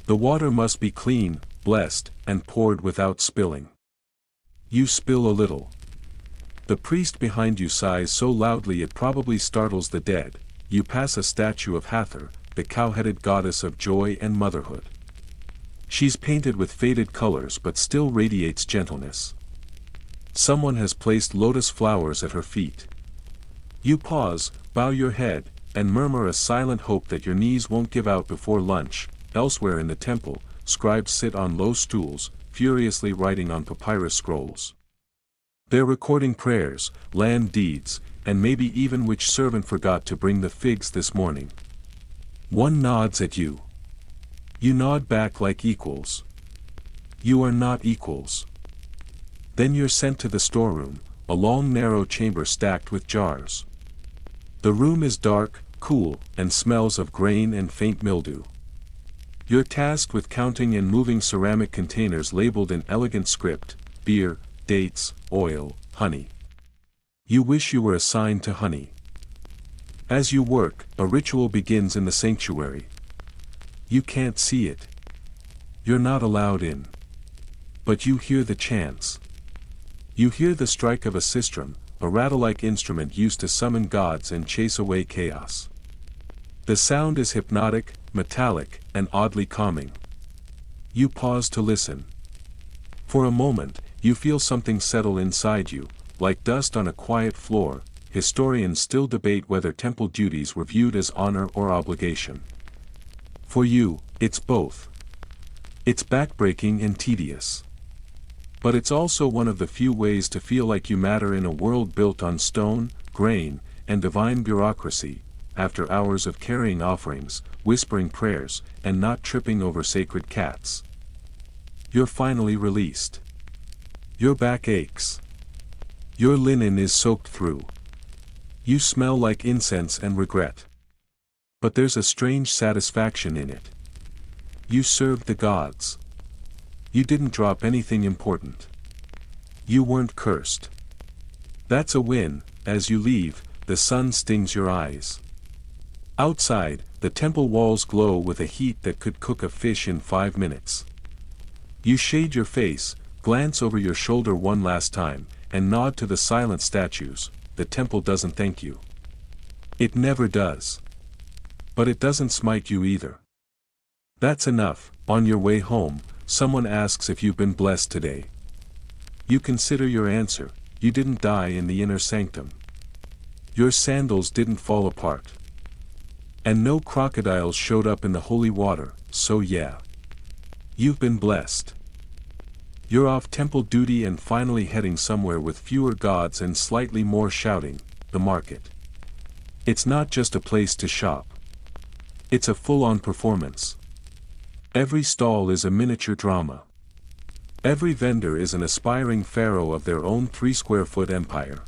The water must be clean, blessed, and poured without spilling. You spill a little. The priest behind you sighs so loudly it probably startles the dead. You pass a statue of Hathor, the cow-headed goddess of joy and motherhood. She's painted with faded colors but still radiates gentleness. Someone has placed lotus flowers at her feet. You pause, bow your head, and murmur a silent hope that your knees won't give out before lunch. Elsewhere in the temple, scribes sit on low stools, furiously writing on papyrus scrolls. They're recording prayers, land deeds, and maybe even which servant forgot to bring the figs this morning. One nods at you. You nod back like equals. You are not equals. Then you're sent to the storeroom, a long narrow chamber stacked with jars. The room is dark, cool, and smells of grain and faint mildew. You're tasked with counting and moving ceramic containers labeled in elegant script: beer, dates, oil, honey. You wish you were assigned to honey. As you work, a ritual begins in the sanctuary. You can't see it. You're not allowed in. But you hear the chants. You hear the strike of a sistrum, a rattle-like instrument used to summon gods and chase away chaos. The sound is hypnotic, metallic, and oddly calming. You pause to listen. For a moment, you feel something settle inside you, like dust on a quiet floor. Historians still debate whether temple duties were viewed as honor or obligation. For you, it's both. It's backbreaking and tedious. But it's also one of the few ways to feel like you matter in a world built on stone, grain, and divine bureaucracy. After hours of carrying offerings, whispering prayers, and not tripping over sacred cats, you're finally released. Your back aches. Your linen is soaked through. You smell like incense and regret. But there's a strange satisfaction in it. You served the gods. You didn't drop anything important. You weren't cursed. That's a win. As you leave, the sun stings your eyes. Outside, the temple walls glow with a heat that could cook a fish in 5 minutes. You shade your face, glance over your shoulder one last time, and nod to the silent statues. The temple doesn't thank you. It never does. But it doesn't smite you either. That's enough. On your way home, someone asks if you've been blessed today. You consider your answer: you didn't die in the inner sanctum. Your sandals didn't fall apart. And no crocodiles showed up in the holy water, so yeah. You've been blessed. You're off temple duty and finally heading somewhere with fewer gods and slightly more shouting: the market. It's not just a place to shop. It's a full-on performance. Every stall is a miniature drama. Every vendor is an aspiring pharaoh of their own 3-square-foot empire.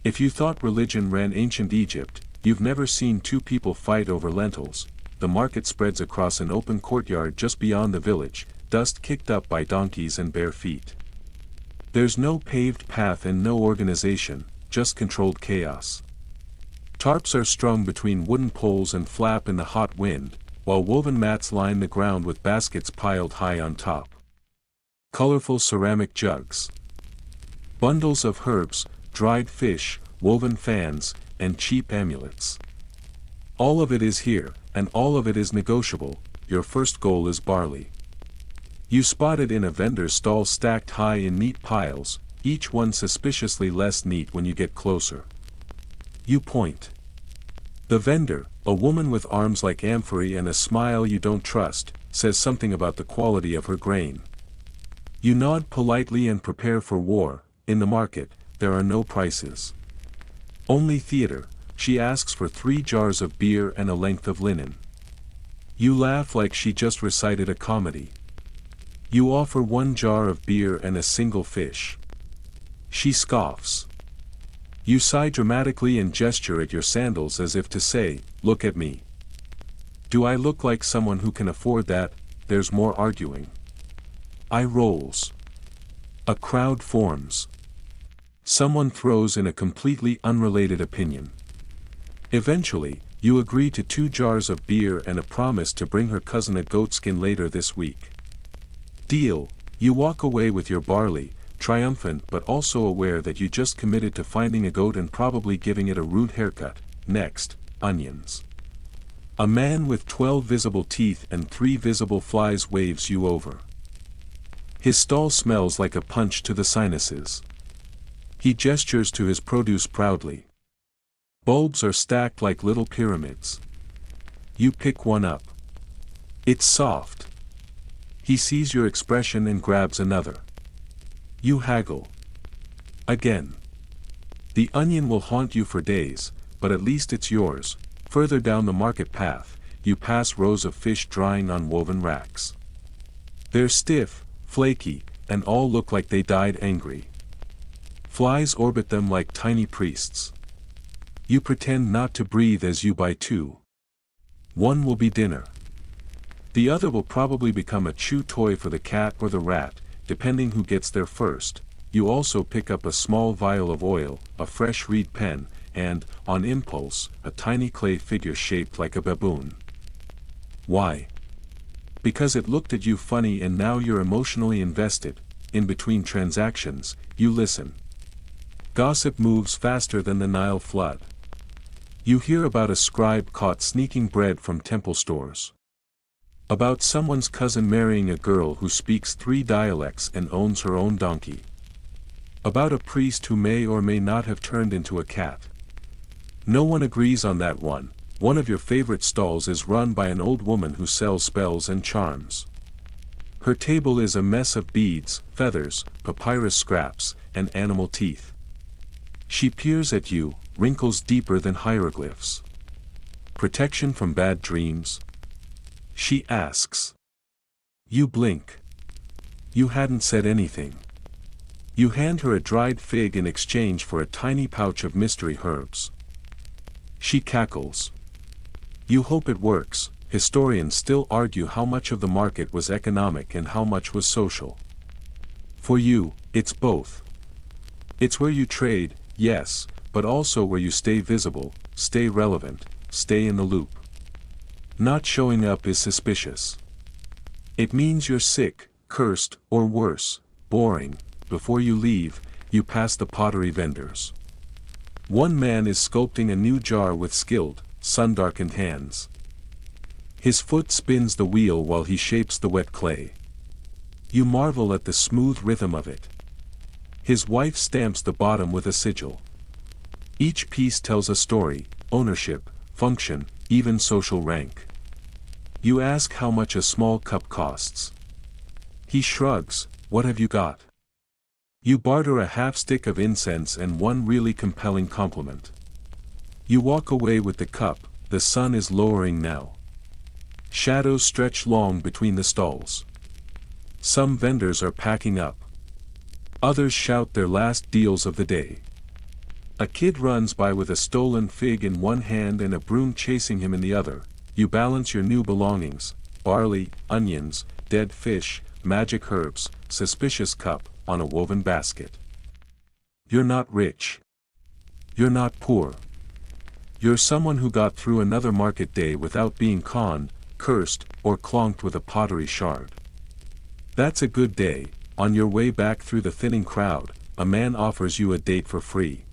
If you thought religion ran ancient Egypt, you've never seen two people fight over lentils. The market spreads across an open courtyard just beyond the village, dust kicked up by donkeys and bare feet. There's no paved path and no organization, just controlled chaos. Tarps are strung between wooden poles and flap in the hot wind, while woven mats line the ground with baskets piled high on top. Colorful ceramic jugs. Bundles of herbs, dried fish, woven fans, and cheap amulets. All of it is here, and all of it is negotiable. Your first goal is barley. You spot it in a vendor's stall stacked high in neat piles, each one suspiciously less neat when you get closer. You point. The vendor, a woman with arms like amphorae and a smile you don't trust, says something about the quality of her grain. You nod politely and prepare for war. In the market, there are no prices. Only theater. She asks for 3 jars of beer and a length of linen. You laugh like she just recited a comedy. You offer 1 jar of beer and a single fish. She scoffs. You sigh dramatically and gesture at your sandals as if to say, "Look at me. Do I look like someone who can afford that?" There's more arguing. Eye rolls. A crowd forms. Someone throws in a completely unrelated opinion. Eventually, you agree to 2 jars of beer and a promise to bring her cousin a goatskin later this week. Deal. You walk away with your barley, triumphant but also aware that you just committed to finding a goat and probably giving it a rude haircut. Next, onions. A man with 12 visible teeth and 3 visible flies waves you over. His stall smells like a punch to the sinuses. He gestures to his produce proudly. Bulbs are stacked like little pyramids. You pick one up. It's soft. He sees your expression and grabs another. You haggle. Again. The onion will haunt you for days, but at least it's yours. Further down the market path, you pass rows of fish drying on woven racks. They're stiff, flaky, and all look like they died angry. Flies orbit them like tiny priests. You pretend not to breathe as you buy 2. One will be dinner. The other will probably become a chew toy for the cat or the rat, depending who gets there first. You also pick up a small vial of oil, a fresh reed pen, and, on impulse, a tiny clay figure shaped like a baboon. Why? Because it looked at you funny and now you're emotionally invested. In between transactions, you listen. Gossip moves faster than the Nile flood. You hear about a scribe caught sneaking bread from temple stores. About someone's cousin marrying a girl who speaks 3 dialects and owns her own donkey. About a priest who may or may not have turned into a cat. No one agrees on that one. One of your favorite stalls is run by an old woman who sells spells and charms. Her table is a mess of beads, feathers, papyrus scraps, and animal teeth. She peers at you, wrinkles deeper than hieroglyphs. Protection from bad dreams? She asks. You blink. You hadn't said anything. You hand her a dried fig in exchange for a tiny pouch of mystery herbs. She cackles. You hope it works. Historians still argue how much of the market was economic and how much was social. For you, it's both. It's where you trade, yes, but also where you stay visible, stay relevant, stay in the loop. Not showing up is suspicious. It means you're sick, cursed, or worse, boring. Before you leave, you pass the pottery vendors. One man is sculpting a new jar with skilled, sun-darkened hands. His foot spins the wheel while he shapes the wet clay. You marvel at the smooth rhythm of it. His wife stamps the bottom with a sigil. Each piece tells a story, ownership, function, even social rank. You ask how much a small cup costs. He shrugs. What have you got? You barter a half stick of incense and one really compelling compliment. You walk away with the cup. The sun is lowering now. Shadows stretch long between the stalls. Some vendors are packing up. Others shout their last deals of the day. A kid runs by with a stolen fig in one hand and a broom chasing him in the other. You balance your new belongings, barley, onions, dead fish, magic herbs, suspicious cup, on a woven basket. You're not rich. You're not poor. You're someone who got through another market day without being conned, cursed, or clonked with a pottery shard. That's a good day. On your way back through the thinning crowd, a man offers you a date for free.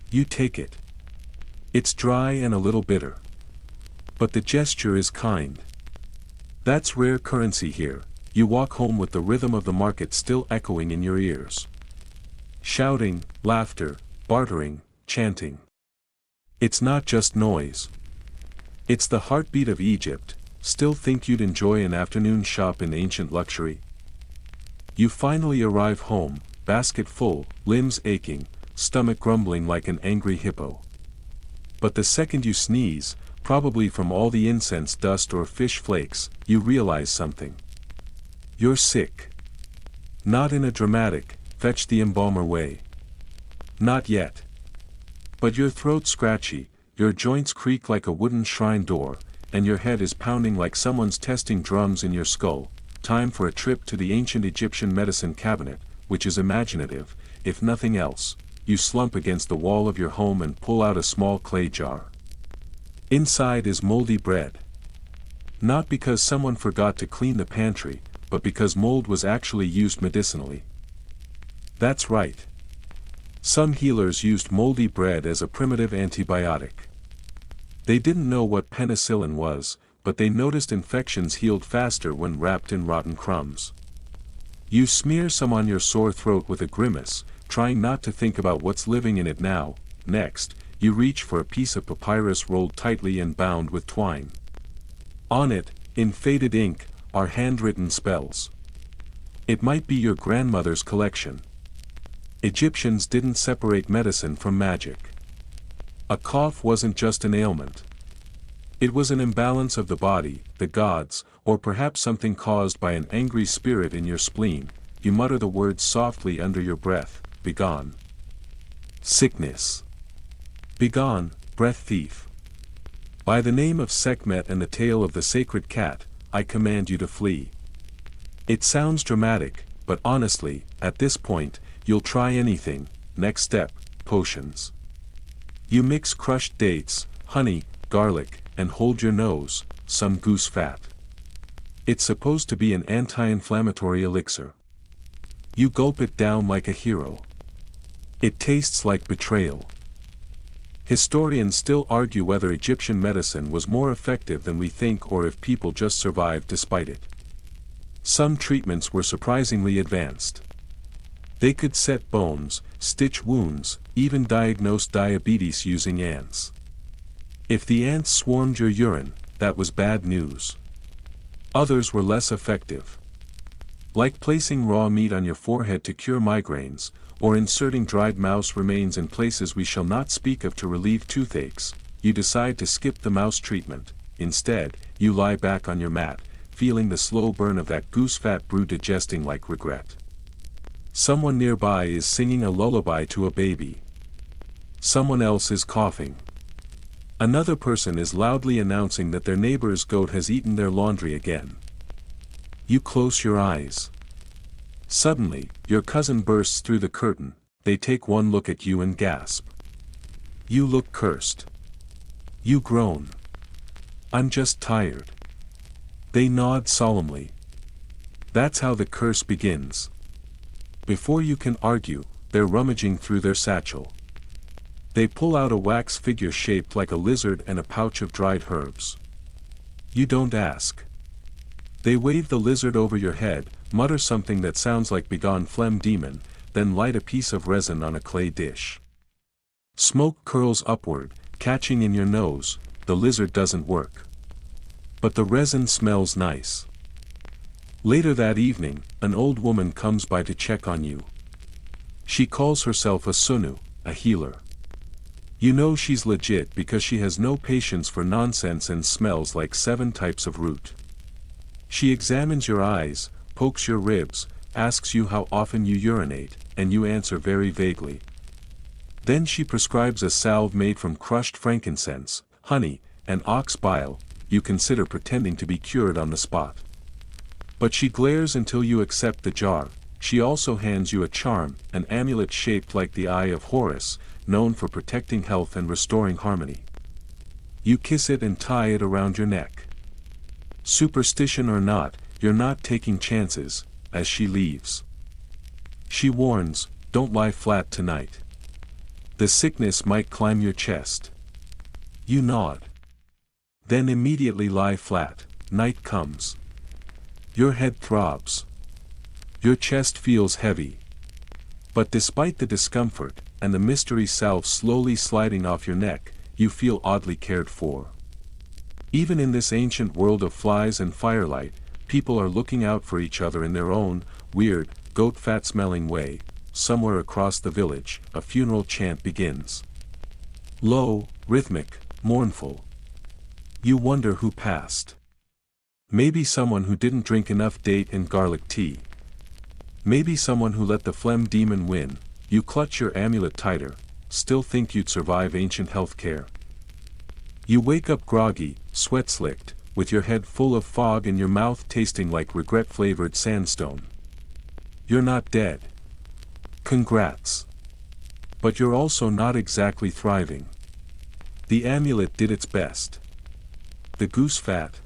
You take it. It's dry and a little bitter. But the gesture is kind. That's rare currency here. You walk home with the rhythm of the market still echoing in your ears. Shouting, laughter, bartering, chanting. It's not just noise. It's the heartbeat of Egypt. Still think you'd enjoy an afternoon shop in ancient luxury? You finally arrive home, basket full, limbs aching, stomach grumbling like an angry hippo. But the second you sneeze, probably from all the incense dust or fish flakes, you realize something. You're sick. Not in a dramatic, fetch the embalmer way. Not yet. But your throat's scratchy, your joints creak like a wooden shrine door, and your head is pounding like someone's testing drums in your skull. Time for a trip to the ancient Egyptian medicine cabinet, which is imaginative, if nothing else. You slump against the wall of your home and pull out a small clay jar. Inside is moldy bread. Not because someone forgot to clean the pantry, but because mold was actually used medicinally. That's right. Some healers used moldy bread as a primitive antibiotic. They didn't know what penicillin was, but they noticed infections healed faster when wrapped in rotten crumbs. You smear some on your sore throat with a grimace, trying not to think about what's living in it now. Next, you reach for a piece of papyrus rolled tightly and bound with twine. On it, in faded ink, are handwritten spells. It might be your grandmother's collection. Egyptians didn't separate medicine from magic. A cough wasn't just an ailment. It was an imbalance of the body, the gods, or perhaps something caused by an angry spirit in your spleen. You mutter the words softly under your breath, begone. Sickness. Begone, breath thief. By the name of Sekhmet and the tail of the sacred cat, I command you to flee. It sounds dramatic, but honestly, at this point, you'll try anything. Next step, potions. You mix crushed dates, honey, garlic, and hold your nose, some goose fat. It's supposed to be an anti-inflammatory elixir. You gulp it down like a hero. It tastes like betrayal. Historians still argue whether Egyptian medicine was more effective than we think or if people just survived despite it. Some treatments were surprisingly advanced. They could set bones, stitch wounds, even diagnose diabetes using ants. If the ants swarmed your urine, that was bad news. Others were less effective. Like placing raw meat on your forehead to cure migraines, or inserting dried mouse remains in places we shall not speak of to relieve toothaches, you decide to skip the mouse treatment. Instead, you lie back on your mat, feeling the slow burn of that goose fat brew digesting like regret. Someone nearby is singing a lullaby to a baby. Someone else is coughing. Another person is loudly announcing that their neighbor's goat has eaten their laundry again. You close your eyes. Suddenly, your cousin bursts through the curtain. They take one look at you and gasp. You look cursed. You groan. I'm just tired. They nod solemnly. That's how the curse begins. Before you can argue, they're rummaging through their satchel. They pull out a wax figure shaped like a lizard and a pouch of dried herbs. You don't ask. They wave the lizard over your head, mutter something that sounds like begone phlegm demon, then light a piece of resin on a clay dish. Smoke curls upward, catching in your nose. The lizard doesn't work. But the resin smells nice. Later that evening, an old woman comes by to check on you. She calls herself a sunu, a healer. You know she's legit because she has no patience for nonsense and smells like 7 types of root. She examines your eyes, pokes your ribs, asks you how often you urinate, and you answer very vaguely. Then she prescribes a salve made from crushed frankincense, honey, and ox bile. You consider pretending to be cured on the spot. But she glares until you accept the jar. She also hands you a charm, an amulet shaped like the Eye of Horus, known for protecting health and restoring harmony. You kiss it and tie it around your neck. Superstition or not, you're not taking chances, as she leaves. She warns, don't lie flat tonight. The sickness might climb your chest. You nod. Then immediately lie flat. Night comes. Your head throbs. Your chest feels heavy. But despite the discomfort, and the mystery salve slowly sliding off your neck, you feel oddly cared for. Even in this ancient world of flies and firelight, people are looking out for each other in their own, weird, goat-fat-smelling way. Somewhere across the village, a funeral chant begins. Low, rhythmic, mournful. You wonder who passed. Maybe someone who didn't drink enough date and garlic tea. Maybe someone who let the phlegm demon win. You clutch your amulet tighter, still think you'd survive ancient healthcare. You wake up groggy, sweat-slicked, with your head full of fog and your mouth tasting like regret-flavored sandstone. You're not dead. Congrats. But you're also not exactly thriving. The amulet did its best. The goose fat?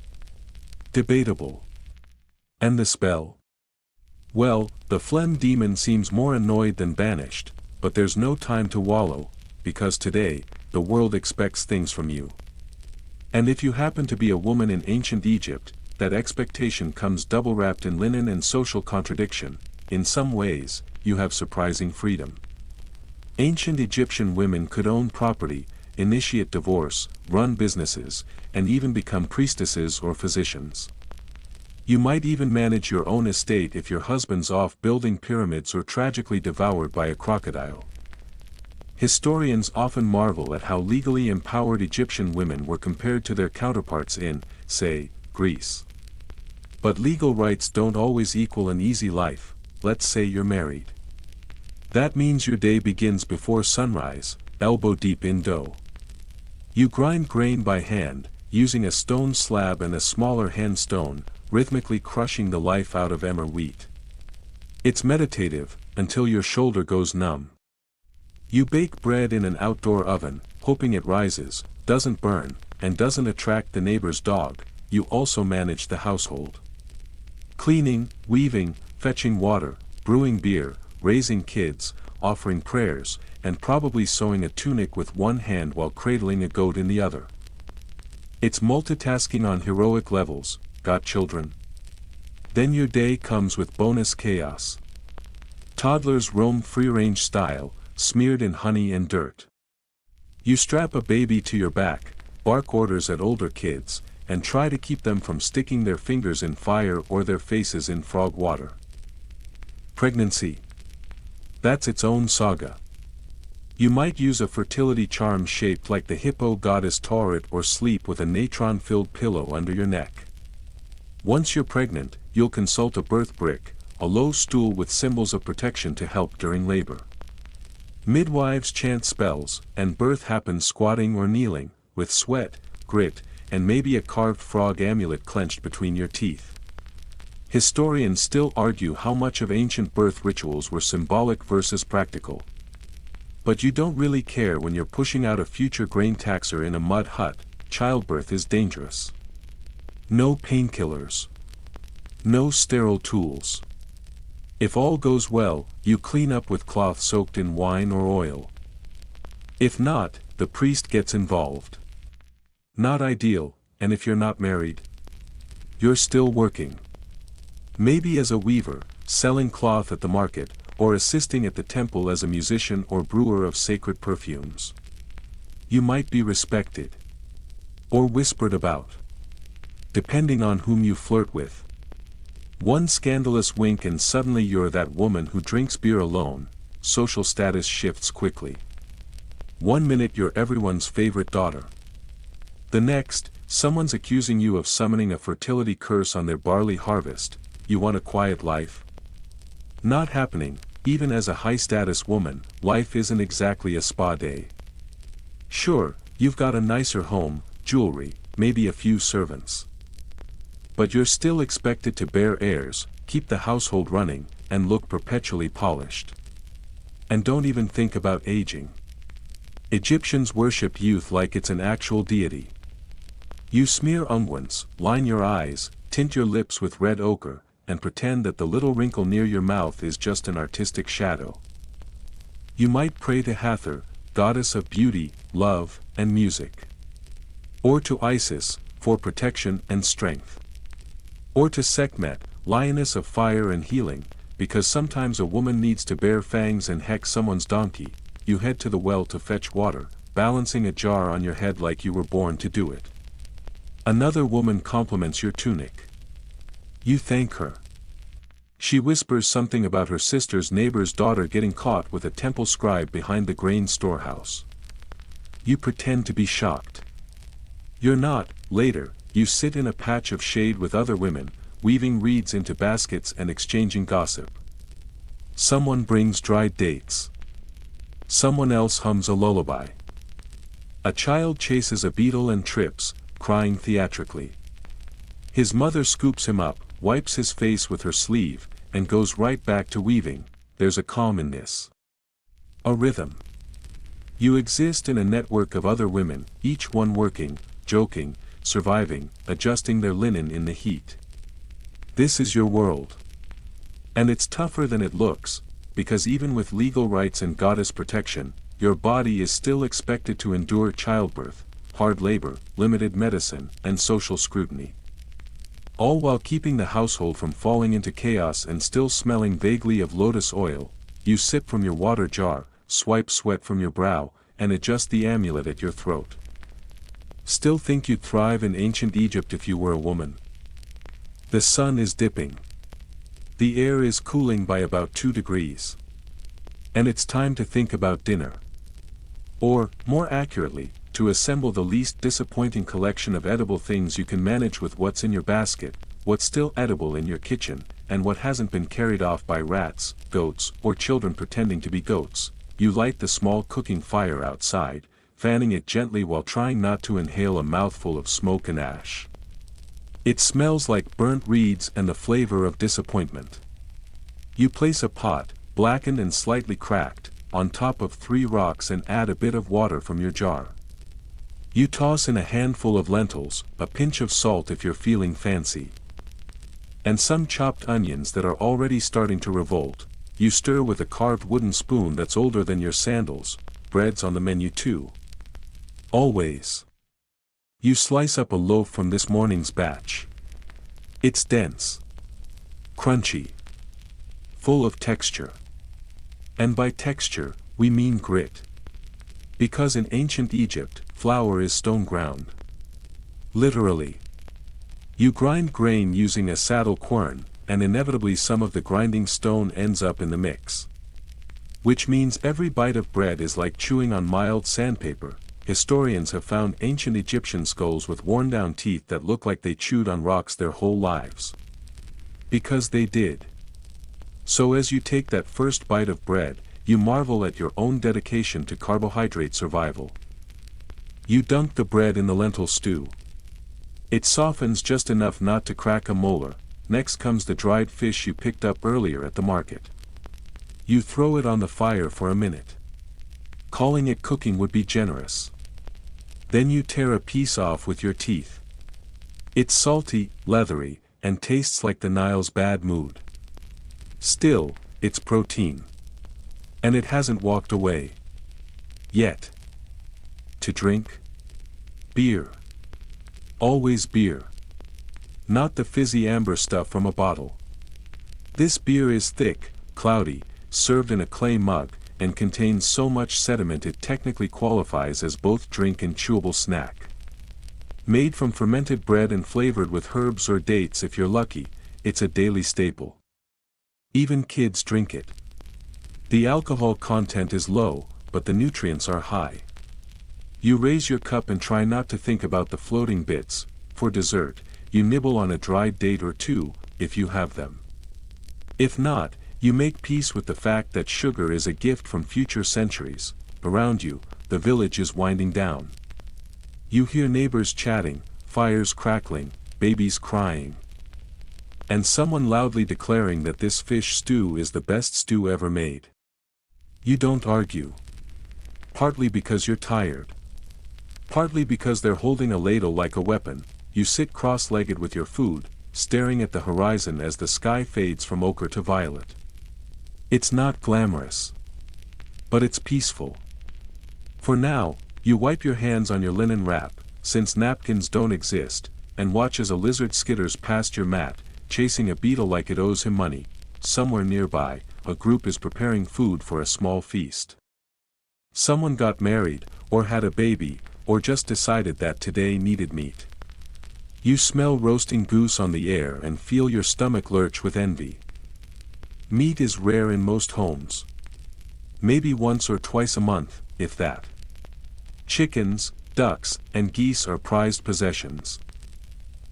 Debatable. And the spell? Well, the phlegm demon seems more annoyed than banished, but there's no time to wallow, because today, the world expects things from you. And if you happen to be a woman in ancient Egypt, that expectation comes double-wrapped in linen and social contradiction. In some ways, you have surprising freedom. Ancient Egyptian women could own property, initiate divorce, run businesses, and even become priestesses or physicians. You might even manage your own estate if your husband's off building pyramids or tragically devoured by a crocodile. Historians often marvel at how legally empowered Egyptian women were compared to their counterparts in, say, Greece. But legal rights don't always equal an easy life. Let's say you're married. That means your day begins before sunrise, elbow deep in dough. You grind grain by hand, using a stone slab and a smaller hand stone, rhythmically crushing the life out of emmer wheat. It's meditative, until your shoulder goes numb. You bake bread in an outdoor oven, hoping it rises, doesn't burn, and doesn't attract the neighbor's dog. You also manage the household. Cleaning, weaving, fetching water, brewing beer, raising kids, offering prayers, and probably sewing a tunic with one hand while cradling a goat in the other. It's multitasking on heroic levels. Got children? Then your day comes with bonus chaos. Toddlers roam free-range style, smeared in honey and dirt. You strap a baby to your back, bark orders at older kids, and try to keep them from sticking their fingers in fire or their faces in frog water. Pregnancy. That's its own saga. You might use a fertility charm shaped like the hippo goddess Tauret or sleep with a natron-filled pillow under your neck. Once you're pregnant, you'll consult a birth brick, a low stool with symbols of protection to help during labor. Midwives chant spells, and birth happens squatting or kneeling, with sweat, grit, and maybe a carved frog amulet clenched between your teeth. Historians still argue how much of ancient birth rituals were symbolic versus practical. But you don't really care when you're pushing out a future grain taxer in a mud hut. Childbirth is dangerous. No painkillers. No sterile tools. If all goes well, you clean up with cloth soaked in wine or oil. If not, the priest gets involved. Not ideal, and if you're not married, you're still working. Maybe as a weaver, selling cloth at the market, or assisting at the temple as a musician or brewer of sacred perfumes. You might be respected. Or whispered about. Depending on whom you flirt with. One scandalous wink and suddenly you're that woman who drinks beer alone. Social status shifts quickly. 1 minute you're everyone's favorite daughter. The next, someone's accusing you of summoning a fertility curse on their barley harvest. You want a quiet life? Not happening. Even as a high-status woman, life isn't exactly a spa day. Sure, you've got a nicer home, jewelry, maybe a few servants. But you're still expected to bear heirs, keep the household running, and look perpetually polished. And don't even think about aging. Egyptians worship youth like it's an actual deity. You smear unguents, line your eyes, tint your lips with red ochre, and pretend that the little wrinkle near your mouth is just an artistic shadow. You might pray to Hathor, goddess of beauty, love, and music. Or to Isis, for protection and strength. Or to Sekhmet, lioness of fire and healing, because sometimes a woman needs to bear fangs and hex someone's donkey. You head to the well to fetch water, balancing a jar on your head like you were born to do it. Another woman compliments your tunic. You thank her. She whispers something about her sister's neighbor's daughter getting caught with a temple scribe behind the grain storehouse. You pretend to be shocked. You're not. Later, you sit in a patch of shade with other women, weaving reeds into baskets and exchanging gossip. Someone brings dried dates. Someone else hums a lullaby. A child chases a beetle and trips, crying theatrically. His mother scoops him up, wipes his face with her sleeve, and goes right back to weaving. There's a calm in this. A rhythm. You exist in a network of other women, each one working, joking, surviving, adjusting their linen in the heat. This is your world. And it's tougher than it looks, because even with legal rights and goddess protection, your body is still expected to endure childbirth, hard labor, limited medicine, and social scrutiny. All while keeping the household from falling into chaos and still smelling vaguely of lotus oil. You sip from your water jar, swipe sweat from your brow, and adjust the amulet at your throat. Still think you'd thrive in ancient Egypt if you were a woman. The sun is dipping. The air is cooling by about 2 degrees. And it's time to think about dinner. Or, more accurately, to assemble the least disappointing collection of edible things you can manage with what's in your basket, what's still edible in your kitchen, and what hasn't been carried off by rats, goats, or children pretending to be goats. You light the small cooking fire outside, fanning it gently while trying not to inhale a mouthful of smoke and ash. It smells like burnt reeds and the flavor of disappointment. You place a pot, blackened and slightly cracked, on top of 3 rocks and add a bit of water from your jar. You toss in a handful of lentils, a pinch of salt if you're feeling fancy, and some chopped onions that are already starting to revolt. You stir with a carved wooden spoon that's older than your sandals. Bread's on the menu too. Always. You slice up a loaf from this morning's batch. It's dense, crunchy, full of texture. And by texture, we mean grit. Because in ancient Egypt, flour is stone ground. Literally. You grind grain using a saddle quern, and inevitably some of the grinding stone ends up in the mix. Which means every bite of bread is like chewing on mild sandpaper. Historians have found ancient Egyptian skulls with worn-down teeth that look like they chewed on rocks their whole lives. Because they did. So as you take that first bite of bread, you marvel at your own dedication to carbohydrate survival. You dunk the bread in the lentil stew. It softens just enough not to crack a molar. Next comes the dried fish you picked up earlier at the market. You throw it on the fire for a minute. Calling it cooking would be generous. Then you tear a piece off with your teeth. It's salty, leathery, and tastes like the Nile's bad mood. Still, it's protein. And it hasn't walked away. Yet. To drink? Beer. Always beer. Not the fizzy amber stuff from a bottle. This beer is thick, cloudy, served in a clay mug, and contains so much sediment it technically qualifies as both drink and chewable snack. Made from fermented bread and flavored with herbs or dates if you're lucky, it's a daily staple. Even kids drink it. The alcohol content is low, but the nutrients are high. You raise your cup and try not to think about the floating bits. For dessert, you nibble on a dried date or 2, if you have them. If not, you make peace with the fact that sugar is a gift from future centuries. Around you, the village is winding down. You hear neighbors chatting, fires crackling, babies crying, and someone loudly declaring that this fish stew is the best stew ever made. You don't argue. Partly because you're tired. Partly because they're holding a ladle like a weapon. You sit cross-legged with your food, staring at the horizon as the sky fades from ochre to violet. It's not glamorous. But it's peaceful. For now, you wipe your hands on your linen wrap, since napkins don't exist, and watch as a lizard skitters past your mat, chasing a beetle like it owes him money. Somewhere nearby, a group is preparing food for a small feast. Someone got married, or had a baby, or just decided that today needed meat. You smell roasting goose on the air and feel your stomach lurch with envy. Meat is rare in most homes. Maybe once or twice a month, if that. Chickens, ducks, and geese are prized possessions.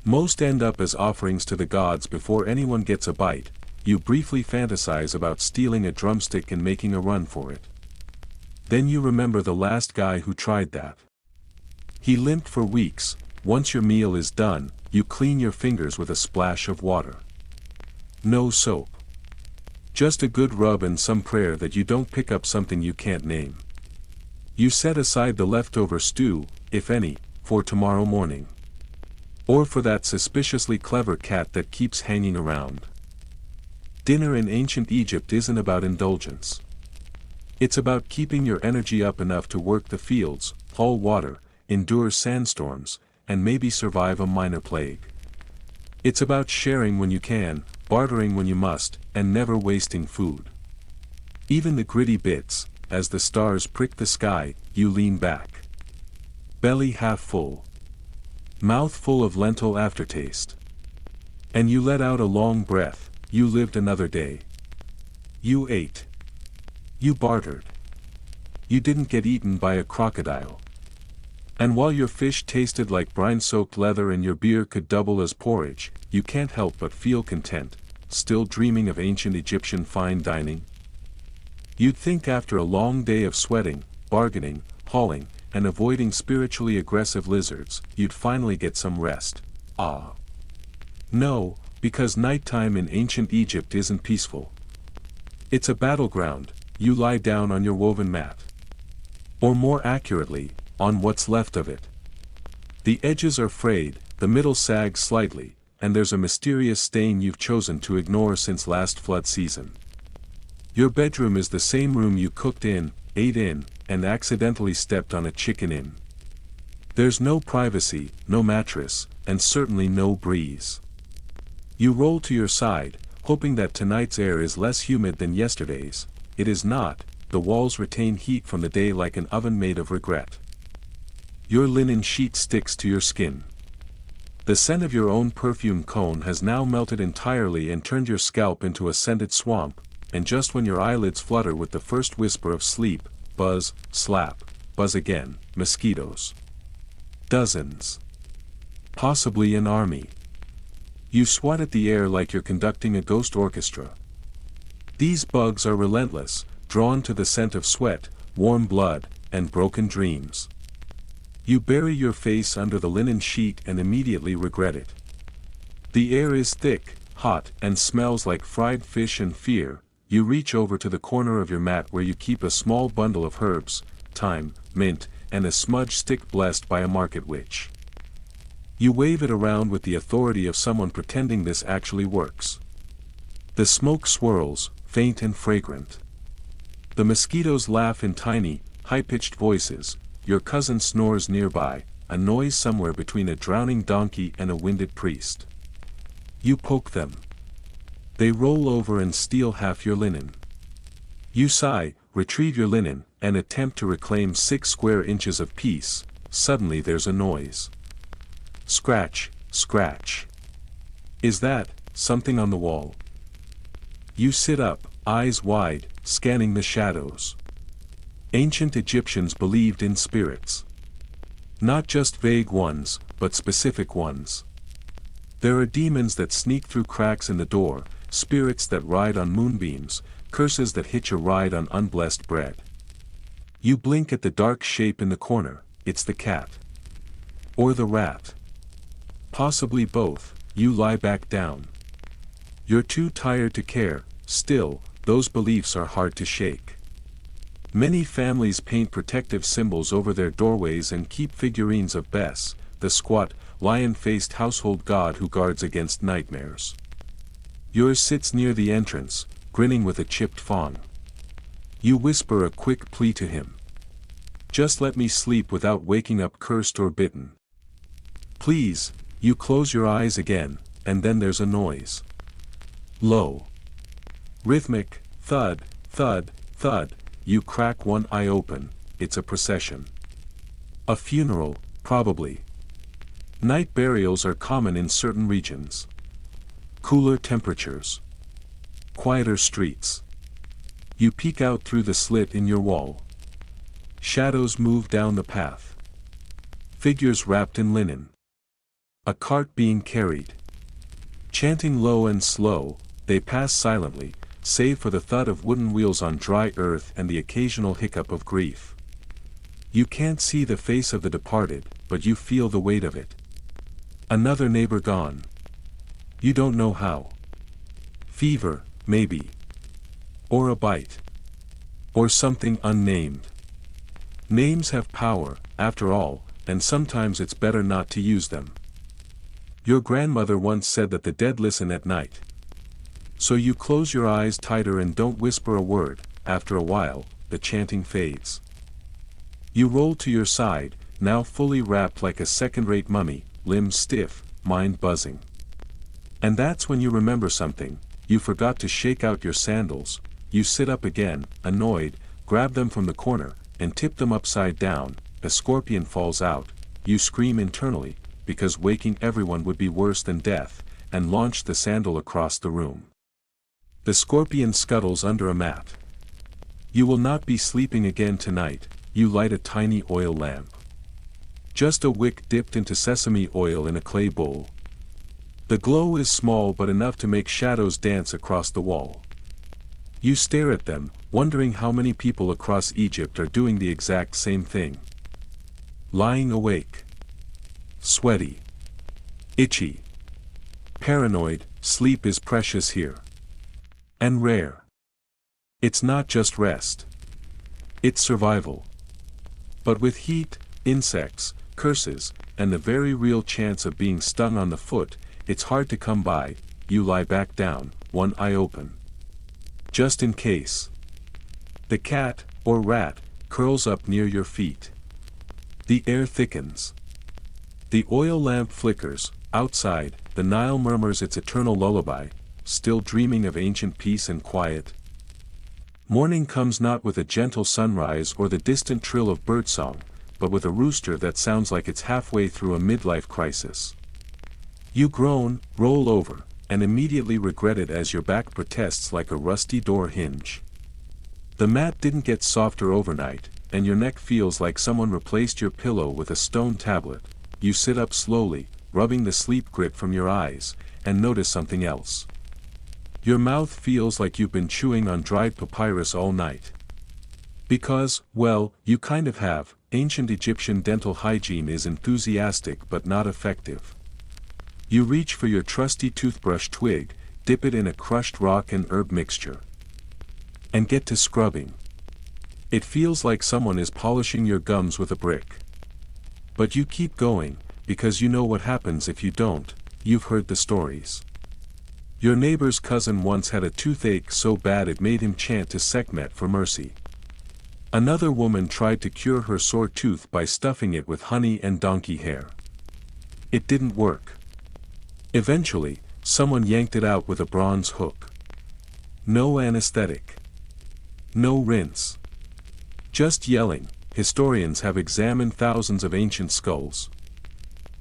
Most end up as offerings to the gods before anyone gets a bite. You briefly fantasize about stealing a drumstick and making a run for it. Then you remember the last guy who tried that. He limped for weeks. Once your meal is done, you clean your fingers with a splash of water. No soap. Just a good rub and some prayer that you don't pick up something you can't name. You set aside the leftover stew, if any, for tomorrow morning. Or for that suspiciously clever cat that keeps hanging around. Dinner in ancient Egypt isn't about indulgence. It's about keeping your energy up enough to work the fields, haul water, endure sandstorms, and maybe survive a minor plague. It's about sharing when you can, bartering when you must, and never wasting food. Even the gritty bits, as the stars prick the sky, you lean back. Belly half full. Mouth full of lentil aftertaste. And you let out a long breath. You lived another day. You ate. You bartered. You didn't get eaten by a crocodile. And while your fish tasted like brine-soaked leather and your beer could double as porridge, you can't help but feel content, still dreaming of ancient Egyptian fine dining. You'd think after a long day of sweating, bargaining, hauling, and avoiding spiritually aggressive lizards, you'd finally get some rest. Ah. No, because nighttime in ancient Egypt isn't peaceful. It's a battleground. You lie down on your woven mat. Or more accurately, on what's left of it. The edges are frayed, the middle sags slightly, and there's a mysterious stain you've chosen to ignore since last flood season. Your bedroom is the same room you cooked in, ate in, and accidentally stepped on a chicken in. There's no privacy, no mattress, and certainly no breeze. You roll to your side, hoping that tonight's air is less humid than yesterday's. It is not. The walls retain heat from the day like an oven made of regret. Your linen sheet sticks to your skin. The scent of your own perfume cone has now melted entirely and turned your scalp into a scented swamp, and just when your eyelids flutter with the first whisper of sleep, buzz, slap, buzz again, mosquitoes. Dozens. Possibly an army. You swat at the air like you're conducting a ghost orchestra. These bugs are relentless, drawn to the scent of sweat, warm blood, and broken dreams. You bury your face under the linen sheet and immediately regret it. The air is thick, hot, and smells like fried fish and fear. You reach over to the corner of your mat where you keep a small bundle of herbs, thyme, mint, and a smudge stick blessed by a market witch. You wave it around with the authority of someone pretending this actually works. The smoke swirls, faint and fragrant. The mosquitoes laugh in tiny, high-pitched voices. Your cousin snores nearby, a noise somewhere between a drowning donkey and a winded priest. You poke them. They roll over and steal half your linen. You sigh, retrieve your linen, and attempt to reclaim 6 square inches of peace. Suddenly there's a noise. Scratch, scratch. Is that something on the wall? You sit up, eyes wide, scanning the shadows. Ancient Egyptians believed in spirits. Not just vague ones, but specific ones. There are demons that sneak through cracks in the door, spirits that ride on moonbeams, curses that hitch a ride on unblessed bread. You blink at the dark shape in the corner. It's the cat. Or the rat. Possibly both. You lie back down. You're too tired to care. Still, those beliefs are hard to shake. Many families paint protective symbols over their doorways and keep figurines of Bes, the squat, lion-faced household god who guards against nightmares. Yours sits near the entrance, grinning with a chipped fawn. You whisper a quick plea to him. Just let me sleep without waking up cursed or bitten. Please. You close your eyes again, and then there's a noise. Low. Rhythmic, thud, thud, thud. You crack one eye open. It's a procession. A funeral, probably. Night burials are common in certain regions. Cooler temperatures. Quieter streets. You peek out through the slit in your wall. Shadows move down the path. Figures wrapped in linen. A cart being carried. Chanting low and slow, they pass silently, save for the thud of wooden wheels on dry earth and the occasional hiccup of grief. You can't see the face of the departed, but you feel the weight of it. Another neighbor gone. You don't know how. Fever, maybe. Or a bite. Or something unnamed. Names have power, after all, and sometimes it's better not to use them. Your grandmother once said that the dead listen at night. So you close your eyes tighter and don't whisper a word. After a while, the chanting fades. You roll to your side, now fully wrapped like a second-rate mummy, limbs stiff, mind buzzing. And that's when you remember something. You forgot to shake out your sandals. You sit up again, annoyed, grab them from the corner, and tip them upside down. A scorpion falls out. You scream internally, because waking everyone would be worse than death, and launch the sandal across the room. The scorpion scuttles under a mat. You will not be sleeping again tonight. You light a tiny oil lamp. Just a wick dipped into sesame oil in a clay bowl. The glow is small but enough to make shadows dance across the wall. You stare at them, wondering how many people across Egypt are doing the exact same thing. Lying awake. Sweaty. Itchy. Paranoid. Sleep is precious here. And rare. It's not just rest. It's survival. But with heat, insects, curses, and the very real chance of being stung on the foot, it's hard to come by. You lie back down, one eye open. Just in case. The cat, or rat, curls up near your feet. The air thickens. The oil lamp flickers. Outside, the Nile murmurs its eternal lullaby, still dreaming of ancient peace and quiet. Morning comes not with a gentle sunrise or the distant trill of birdsong, but with a rooster that sounds like it's halfway through a midlife crisis. You groan, roll over, and immediately regret it as your back protests like a rusty door hinge. The mat didn't get softer overnight, and your neck feels like someone replaced your pillow with a stone tablet. You sit up slowly, rubbing the sleep grit from your eyes, and notice something else. Your mouth feels like you've been chewing on dried papyrus all night. Because, well, you kind of have. Ancient Egyptian dental hygiene is enthusiastic but not effective. You reach for your trusty toothbrush twig, dip it in a crushed rock and herb mixture, and get to scrubbing. It feels like someone is polishing your gums with a brick. But you keep going, because you know what happens if you don't. You've heard the stories. Your neighbor's cousin once had a toothache so bad it made him chant to Sekhmet for mercy. Another woman tried to cure her sore tooth by stuffing it with honey and donkey hair. It didn't work. Eventually, someone yanked it out with a bronze hook. No anesthetic. No rinse. Just yelling. Historians have examined thousands of ancient skulls.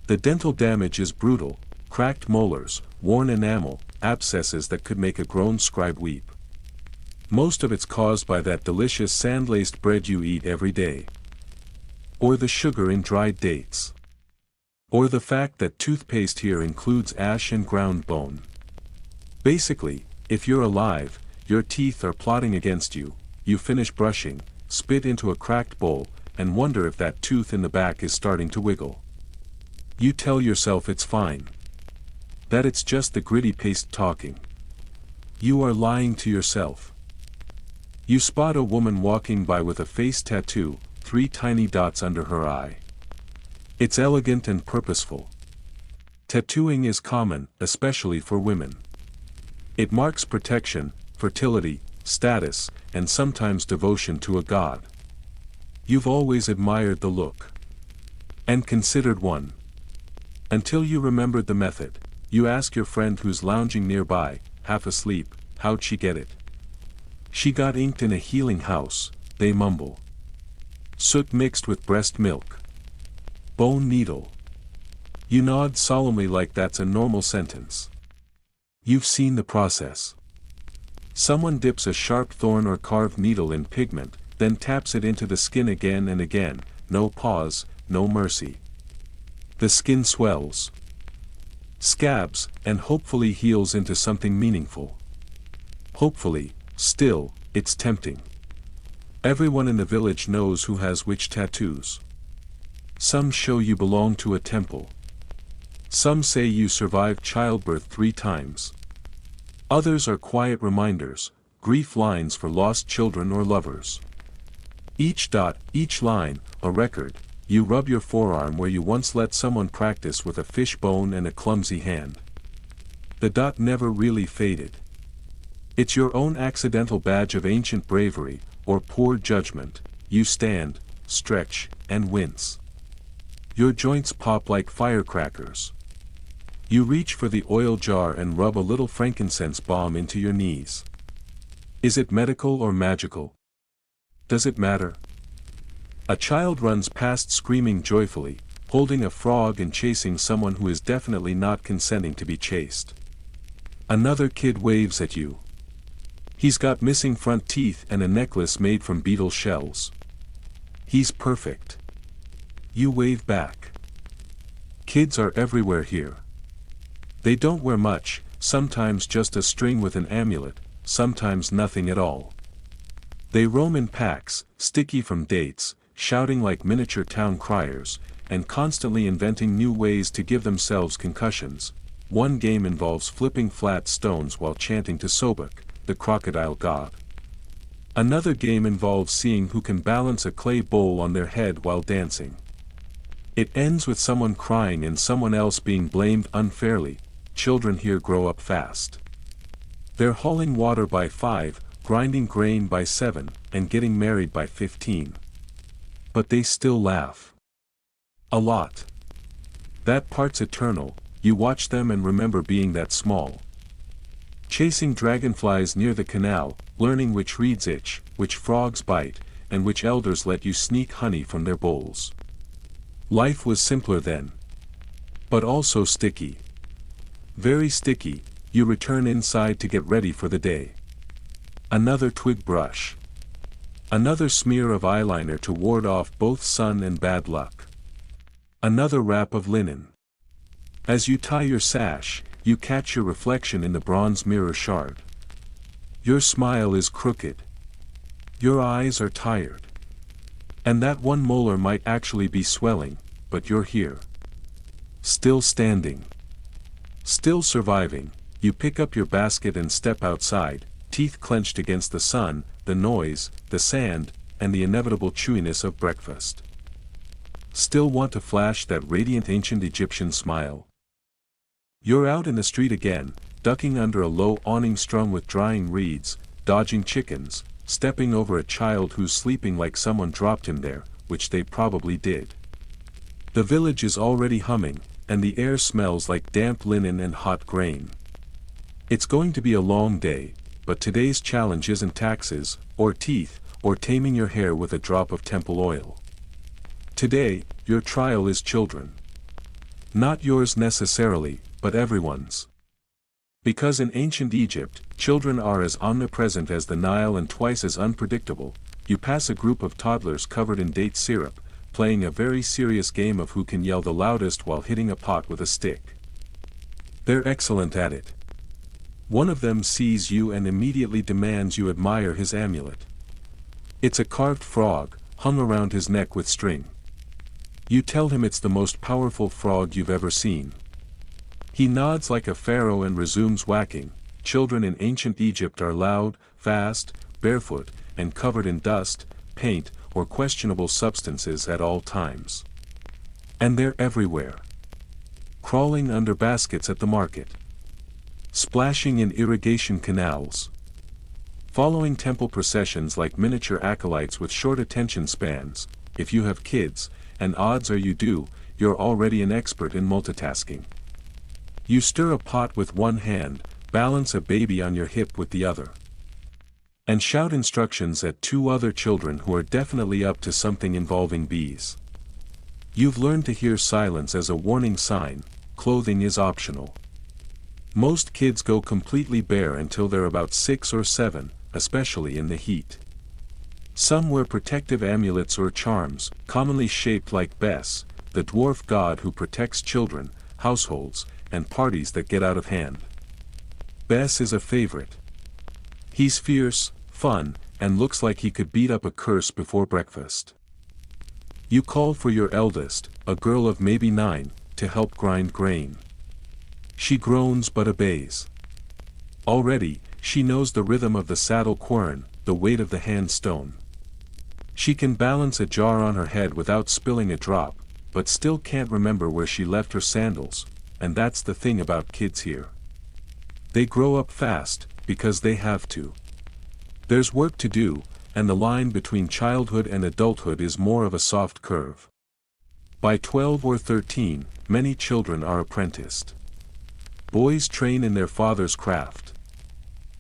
The dental damage is brutal: cracked molars, worn enamel, abscesses that could make a grown scribe weep. Most of it's caused by that delicious sand-laced bread you eat every day. Or the sugar in dried dates. Or the fact that toothpaste here includes ash and ground bone. Basically, if you're alive, your teeth are plotting against you. You finish brushing, spit into a cracked bowl, and wonder if that tooth in the back is starting to wiggle. You tell yourself it's fine. That it's just the gritty paste talking. You are lying to yourself. You spot a woman walking by with a face tattoo, 3 tiny dots under her eye. It's elegant and purposeful. Tattooing is common, especially for women. It marks protection, fertility, status, and sometimes devotion to a god. You've always admired the look. And considered one. Until you remembered the method. You ask your friend who's lounging nearby, half asleep, how'd she get it? She got inked in a healing house, they mumble. Soot mixed with breast milk. Bone needle. You nod solemnly like that's a normal sentence. You've seen the process. Someone dips a sharp thorn or carved needle in pigment, then taps it into the skin again and again, no pause, no mercy. The skin swells, scabs, and hopefully heals into something meaningful. Hopefully, still, it's tempting. Everyone in the village knows who has which tattoos. Some show you belong to a temple. Some say you survived childbirth 3 times. Others are quiet reminders, grief lines for lost children or lovers. Each dot, each line, a record. You rub your forearm where you once let someone practice with a fish bone and a clumsy hand. The dot never really faded. It's your own accidental badge of ancient bravery, or poor judgment. You stand, stretch, and wince. Your joints pop like firecrackers. You reach for the oil jar and rub a little frankincense bomb into your knees. Is it medical or magical? Does it matter? A child runs past screaming joyfully, holding a frog and chasing someone who is definitely not consenting to be chased. Another kid waves at you. He's got missing front teeth and a necklace made from beetle shells. He's perfect. You wave back. Kids are everywhere here. They don't wear much, sometimes just a string with an amulet, sometimes nothing at all. They roam in packs, sticky from dates, shouting like miniature town criers, and constantly inventing new ways to give themselves concussions. One game involves flipping flat stones while chanting to Sobek, the crocodile god. Another game involves seeing who can balance a clay bowl on their head while dancing. It ends with someone crying and someone else being blamed unfairly. Children here grow up fast. They're hauling water by 5, grinding grain by 7, and getting married by 15. But they still laugh. A lot. That part's eternal. You watch them and remember being that small. Chasing dragonflies near the canal, learning which reeds itch, which frogs bite, and which elders let you sneak honey from their bowls. Life was simpler then. But also sticky. Very sticky. You return inside to get ready for the day. Another twig brush. Another smear of eyeliner to ward off both sun and bad luck. Another wrap of linen. As you tie your sash, you catch your reflection in the bronze mirror shard. Your smile is crooked. Your eyes are tired. And that one molar might actually be swelling, but you're here. Still standing. Still surviving. You pick up your basket and step outside, teeth clenched against the sun, the noise, the sand, and the inevitable chewiness of breakfast. Still want to flash that radiant ancient Egyptian smile. You're out in the street again, ducking under a low awning strung with drying reeds, dodging chickens, stepping over a child who's sleeping like someone dropped him there, which they probably did. The village is already humming, and the air smells like damp linen and hot grain. It's going to be a long day, but today's challenge isn't taxes, or teeth, or taming your hair with a drop of temple oil. Today, your trial is children. Not yours necessarily, but everyone's. Because in ancient Egypt, children are as omnipresent as the Nile and twice as unpredictable. You pass a group of toddlers covered in date syrup, playing a very serious game of who can yell the loudest while hitting a pot with a stick. They're excellent at it. One of them sees you and immediately demands you admire his amulet. It's a carved frog, hung around his neck with string. You tell him it's the most powerful frog you've ever seen. He nods like a pharaoh and resumes whacking. Children in ancient Egypt are loud, fast, barefoot, and covered in dust, paint, or questionable substances at all times. And they're everywhere. Crawling under baskets at the market. Splashing in irrigation canals. following temple processions like miniature acolytes with short attention spans. If you have kids, and odds are you do, you're already an expert in multitasking. You stir a pot with one hand, balance a baby on your hip with the other, and shout instructions at two other children who are definitely up to something involving bees. You've learned to hear silence as a warning sign. Clothing is optional. Most kids go completely bare until they're about 6 or 7, especially in the heat. Some wear protective amulets or charms, commonly shaped like Bes, the dwarf god who protects children, households, and parties that get out of hand. Bes is a favorite. He's fierce, fun, and looks like he could beat up a curse before breakfast. You call for your eldest, a girl of maybe 9, to help grind grain. She groans but obeys. Already, she knows the rhythm of the saddle quern, the weight of the hand stone. She can balance a jar on her head without spilling a drop, but still can't remember where she left her sandals, and that's the thing about kids here. They grow up fast, because they have to. There's work to do, and the line between childhood and adulthood is more of a soft curve. By 12 or 13, many children are apprenticed. Boys train in their father's craft.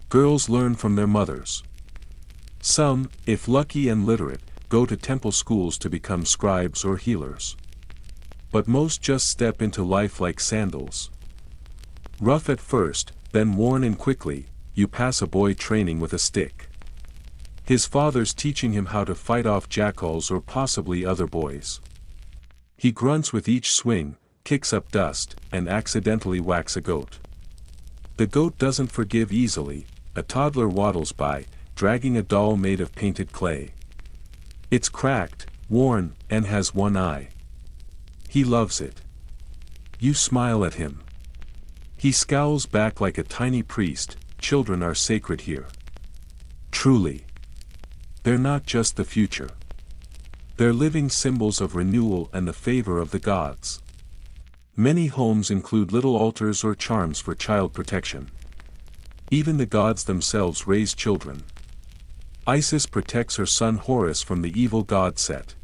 Girls learn from their mothers. Some, if lucky and literate, go to temple schools to become scribes or healers. But most just step into life like sandals. Rough at first, then worn in quickly, you pass a boy training with a stick. His father's teaching him how to fight off jackals or possibly other boys. He grunts with each swing, kicks up dust, and accidentally whacks a goat. The goat doesn't forgive easily. A toddler waddles by, dragging a doll made of painted clay. It's cracked, worn, and has one eye. He loves it. You smile at him. He scowls back like a tiny priest. Children are sacred here. Truly. They're not just the future. They're living symbols of renewal and the favor of the gods. Many homes include little altars or charms for child protection. Even the gods themselves raise children. Isis protects her son Horus from the evil god Set.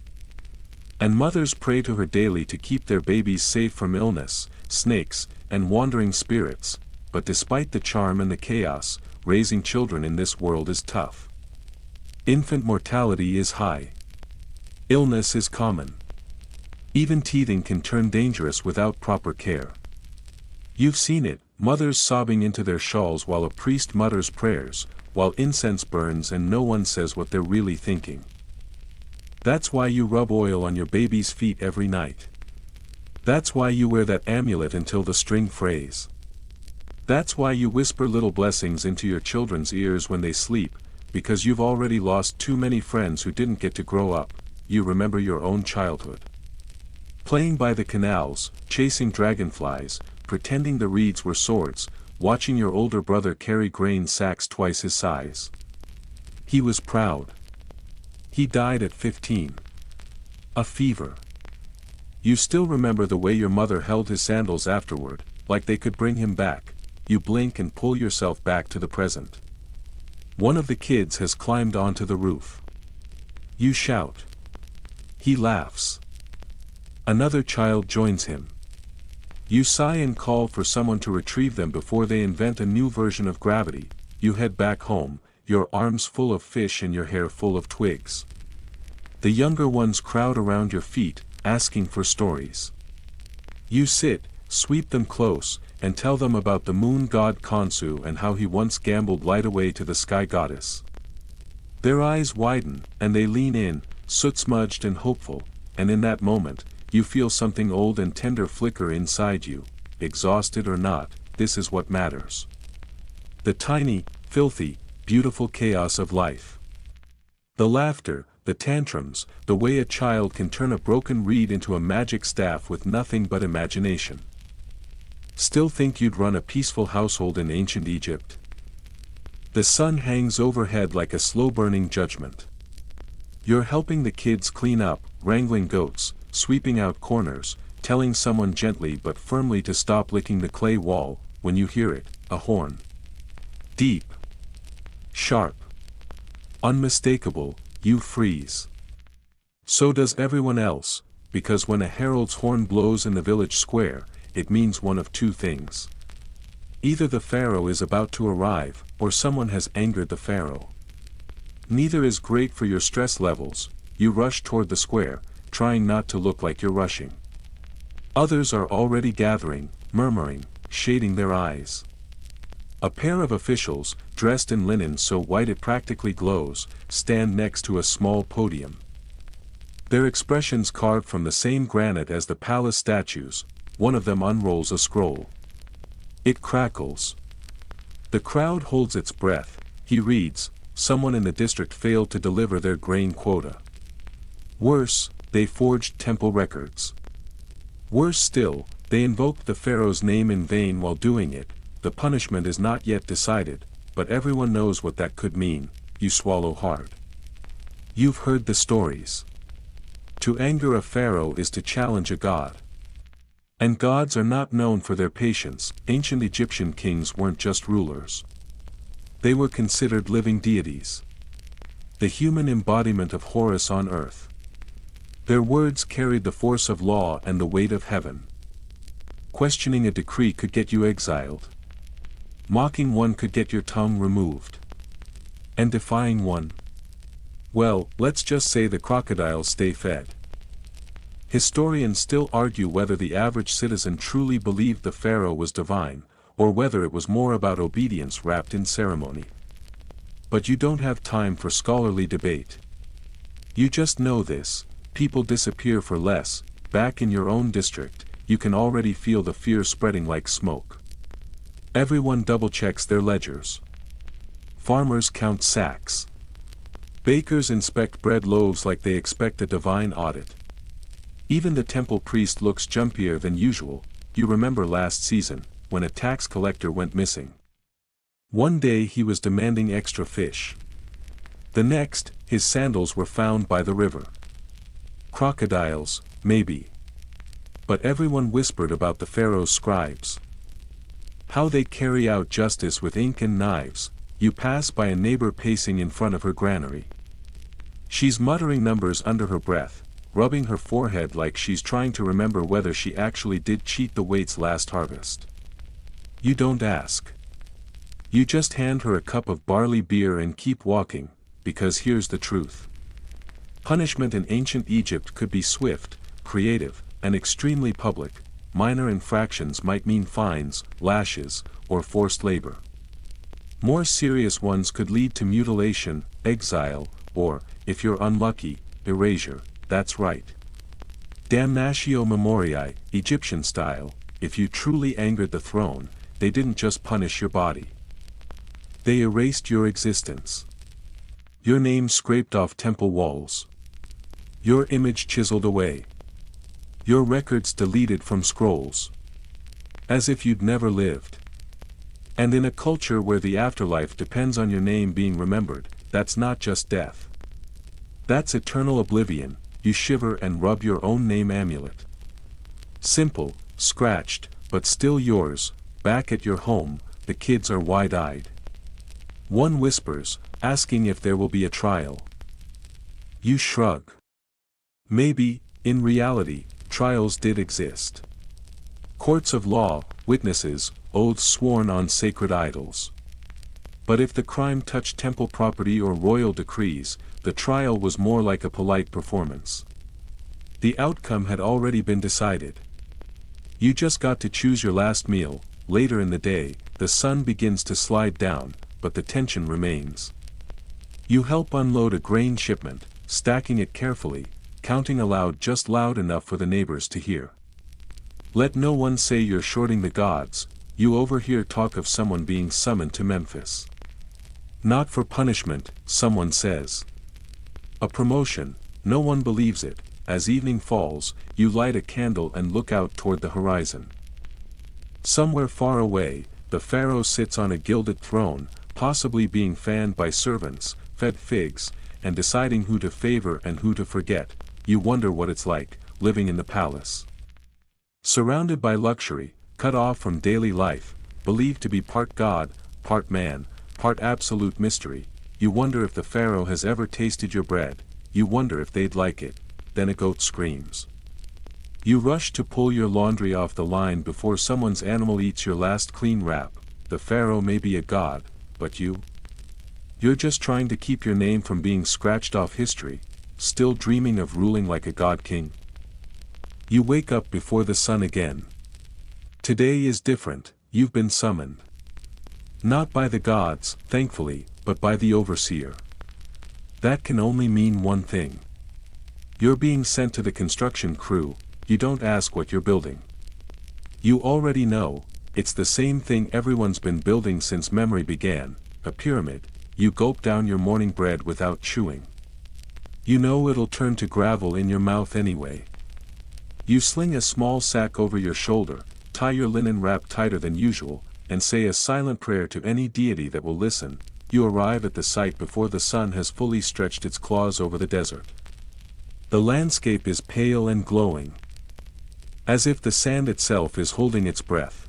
And mothers pray to her daily to keep their babies safe from illness, snakes, and wandering spirits. But despite the charm and the chaos, raising children in this world is tough. Infant mortality is high. Illness is common. Even teething can turn dangerous without proper care. You've seen it, mothers sobbing into their shawls while a priest mutters prayers, while incense burns and no one says what they're really thinking. That's why you rub oil on your baby's feet every night. That's why you wear that amulet until the string frays. That's why you whisper little blessings into your children's ears when they sleep, because you've already lost too many friends who didn't get to grow up. You remember your own childhood. Playing by the canals, chasing dragonflies, pretending the reeds were swords, watching your older brother carry grain sacks twice his size. He was proud. He died at 15. A fever. You still remember the way your mother held his sandals afterward, like they could bring him back. You blink and pull yourself back to the present. One of the kids has climbed onto the roof. You shout. He laughs. Another child joins him. You sigh and call for someone to retrieve them before they invent a new version of gravity. You head back home, your arms full of fish and your hair full of twigs. The younger ones crowd around your feet, asking for stories. You sit, sweep them close, and tell them about the moon god Khonsu and how he once gambled light away to the sky goddess. Their eyes widen, and they lean in, soot-smudged and hopeful, and in that moment, you feel something old and tender flicker inside you. Exhausted or not, this is what matters. The tiny, filthy, beautiful chaos of life. The laughter, the tantrums, the way a child can turn a broken reed into a magic staff with nothing but imagination. Still think you'd run a peaceful household in ancient Egypt? The sun hangs overhead like a slow-burning judgment. You're helping the kids clean up, wrangling goats, sweeping out corners, telling someone gently but firmly to stop licking the clay wall, when you hear it, a horn. Deep. Sharp. Unmistakable, you freeze. So does everyone else, because when a herald's horn blows in the village square, it means one of two things. Either the Pharaoh is about to arrive, or someone has angered the Pharaoh. Neither is great for your stress levels. You rush toward the square, trying not to look like you're rushing. Others are already gathering, murmuring, shading their eyes. A pair of officials, dressed in linen so white it practically glows, stand next to a small podium. Their expressions carved from the same granite as the palace statues. One of them unrolls a scroll. It crackles. The crowd holds its breath. He reads, "Someone in the district failed to deliver their grain quota." Worse, they forged temple records. Worse still, they invoked the Pharaoh's name in vain while doing it. The punishment is not yet decided, but everyone knows what that could mean. You swallow hard. You've heard the stories. To anger a pharaoh is to challenge a god. And gods are not known for their patience. Ancient Egyptian kings weren't just rulers. They were considered living deities. The human embodiment of Horus on earth. Their words carried the force of law and the weight of heaven. Questioning a decree could get you exiled. Mocking one could get your tongue removed. And defying one? Well, let's just say the crocodiles stay fed. Historians still argue whether the average citizen truly believed the pharaoh was divine, or whether it was more about obedience wrapped in ceremony. But you don't have time for scholarly debate. You just know this: people disappear for less. Back in your own district, you can already feel the fear spreading like smoke. Everyone double-checks their ledgers. Farmers count sacks. Bakers inspect bread loaves like they expect a divine audit. Even the temple priest looks jumpier than usual. You remember last season, when a tax collector went missing. One day he was demanding extra fish. The next, his sandals were found by the river. Crocodiles, maybe. But everyone whispered about the pharaoh's scribes. How they carry out justice with ink and knives. You pass by a neighbor pacing in front of her granary. She's muttering numbers under her breath, rubbing her forehead like she's trying to remember whether she actually did cheat the weights last harvest. You don't ask. You just hand her a cup of barley beer and keep walking, because here's the truth. Punishment in ancient Egypt could be swift, creative, and extremely public. Minor infractions might mean fines, lashes, or forced labor. More serious ones could lead to mutilation, exile, or, if you're unlucky, erasure. That's right. Damnatio memoriae, Egyptian style. If you truly angered the throne, they didn't just punish your body. They erased your existence. Your name scraped off temple walls. Your image chiseled away. Your records deleted from scrolls. As if you'd never lived. And in a culture where the afterlife depends on your name being remembered, that's not just death. That's eternal oblivion. You shiver and rub your own name amulet. Simple, scratched, but still yours. Back at your home, the kids are wide-eyed. One whispers, asking if there will be a trial. You shrug. Maybe, in reality, trials did exist. Courts of law, witnesses, oaths sworn on sacred idols. But if the crime touched temple property or royal decrees, the trial was more like a polite performance. The outcome had already been decided. You just got to choose your last meal. Later in the day, the sun begins to slide down, but the tension remains. You help unload a grain shipment, stacking it carefully, counting aloud just loud enough for the neighbors to hear. Let no one say you're shorting the gods. You overhear talk of someone being summoned to Memphis. Not for punishment, someone says. A promotion. No one believes it. As evening falls, you light a candle and look out toward the horizon. Somewhere far away, the pharaoh sits on a gilded throne, possibly being fanned by servants, fed figs, and deciding who to favor and who to forget. You wonder what it's like, living in the palace. Surrounded by luxury, cut off from daily life, believed to be part god, part man, part absolute mystery. you wonder if the Pharaoh has ever tasted your bread, you wonder if they'd like it, then a goat screams. You rush to pull your laundry off the line before someone's animal eats your last clean wrap. The Pharaoh may be a god, but you're just trying to keep your name from being scratched off history, still dreaming of ruling like a god king. You wake up before the sun again. Today is different, you've been summoned. Not by the gods, thankfully, but by the overseer. That can only mean one thing. You're being sent to the construction crew. You don't ask what you're building. You already know, it's the same thing everyone's been building since memory began, a pyramid. You gulp down your morning bread without chewing. You know it'll turn to gravel in your mouth anyway. You sling a small sack over your shoulder, tie your linen wrap tighter than usual, and say a silent prayer to any deity that will listen. You arrive at the site before the sun has fully stretched its claws over the desert. The landscape is pale and glowing, as if the sand itself is holding its breath.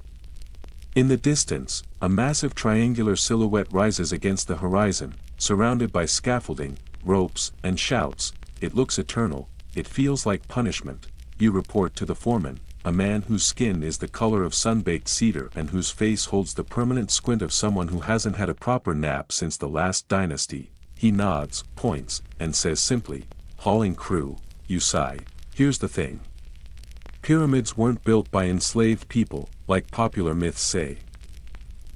In the distance, a massive triangular silhouette rises against the horizon, surrounded by scaffolding, ropes, and shouts. It looks eternal, it feels like punishment. You report to the foreman, a man whose skin is the color of sun-baked cedar and whose face holds the permanent squint of someone who hasn't had a proper nap since the last dynasty. He nods, points, and says simply, "Hauling crew." You sigh. Here's the thing. Pyramids weren't built by enslaved people, like popular myths say.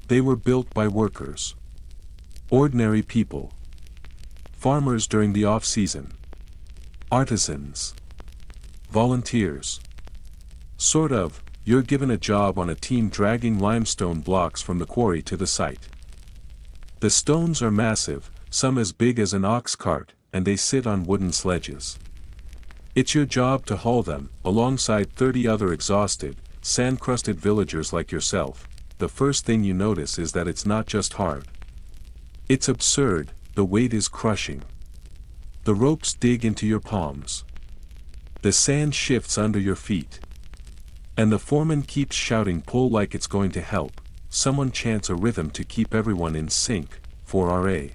They were built by workers. Ordinary people. Farmers during the off-season. Artisans. Volunteers. Sort of, you're given a job on a team dragging limestone blocks from the quarry to the site. The stones are massive, some as big as an ox cart, and they sit on wooden sledges. It's your job to haul them, alongside 30 other exhausted, sand-crusted villagers like yourself. The first thing you notice is that it's not just hard. It's absurd, the weight is crushing. The ropes dig into your palms. The sand shifts under your feet. And the foreman keeps shouting, "Pull like it's going to help." Someone chants a rhythm to keep everyone in sync. For Ra.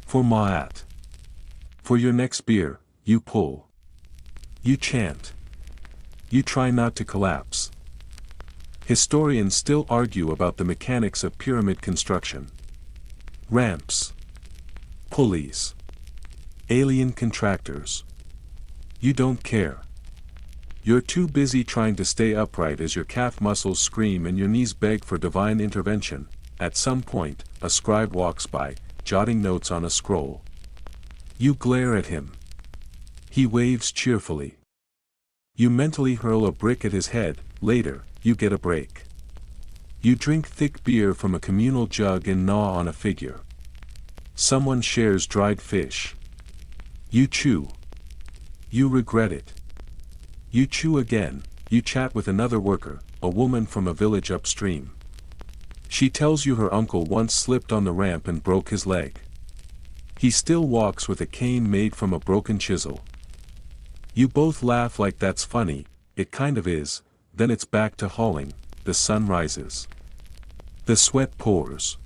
For Ma'at. For your next beer, you pull. You chant. You try not to collapse. Historians still argue about the mechanics of pyramid construction. Ramps. Pulleys. Alien contractors. You don't care. You're too busy trying to stay upright as your calf muscles scream and your knees beg for divine intervention. At some point, a scribe walks by, jotting notes on a scroll. You glare at him. He waves cheerfully. You mentally hurl a brick at his head. Later, you get a break. You drink thick beer from a communal jug and gnaw on a figure. Someone shares dried fish. You chew. You regret it. You chew again. You chat with another worker, a woman from a village upstream. She tells you her uncle once slipped on the ramp and broke his leg. He still walks with a cane made from a broken chisel. You both laugh like that's funny. It kind of is. Then it's back to hauling. The sun rises. The sweat pours.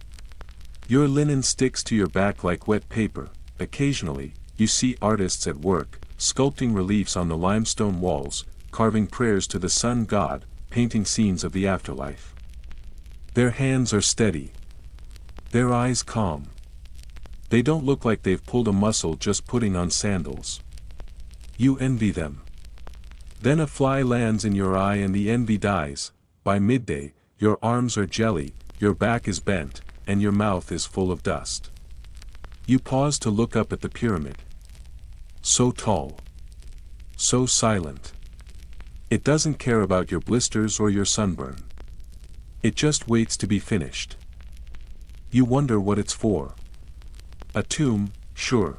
Your linen sticks to your back like wet paper. Occasionally, you see artists at work, sculpting reliefs on the limestone walls, carving prayers to the sun god, painting scenes of the afterlife. Their hands are steady. Their eyes calm. They don't look like they've pulled a muscle just putting on sandals. You envy them. Then a fly lands in your eye and the envy dies. By midday, your arms are jelly, your back is bent, and your mouth is full of dust. You pause to look up at the pyramid. So tall. So silent. It doesn't care about your blisters or your sunburn. It just waits to be finished. You wonder what it's for. A tomb, sure.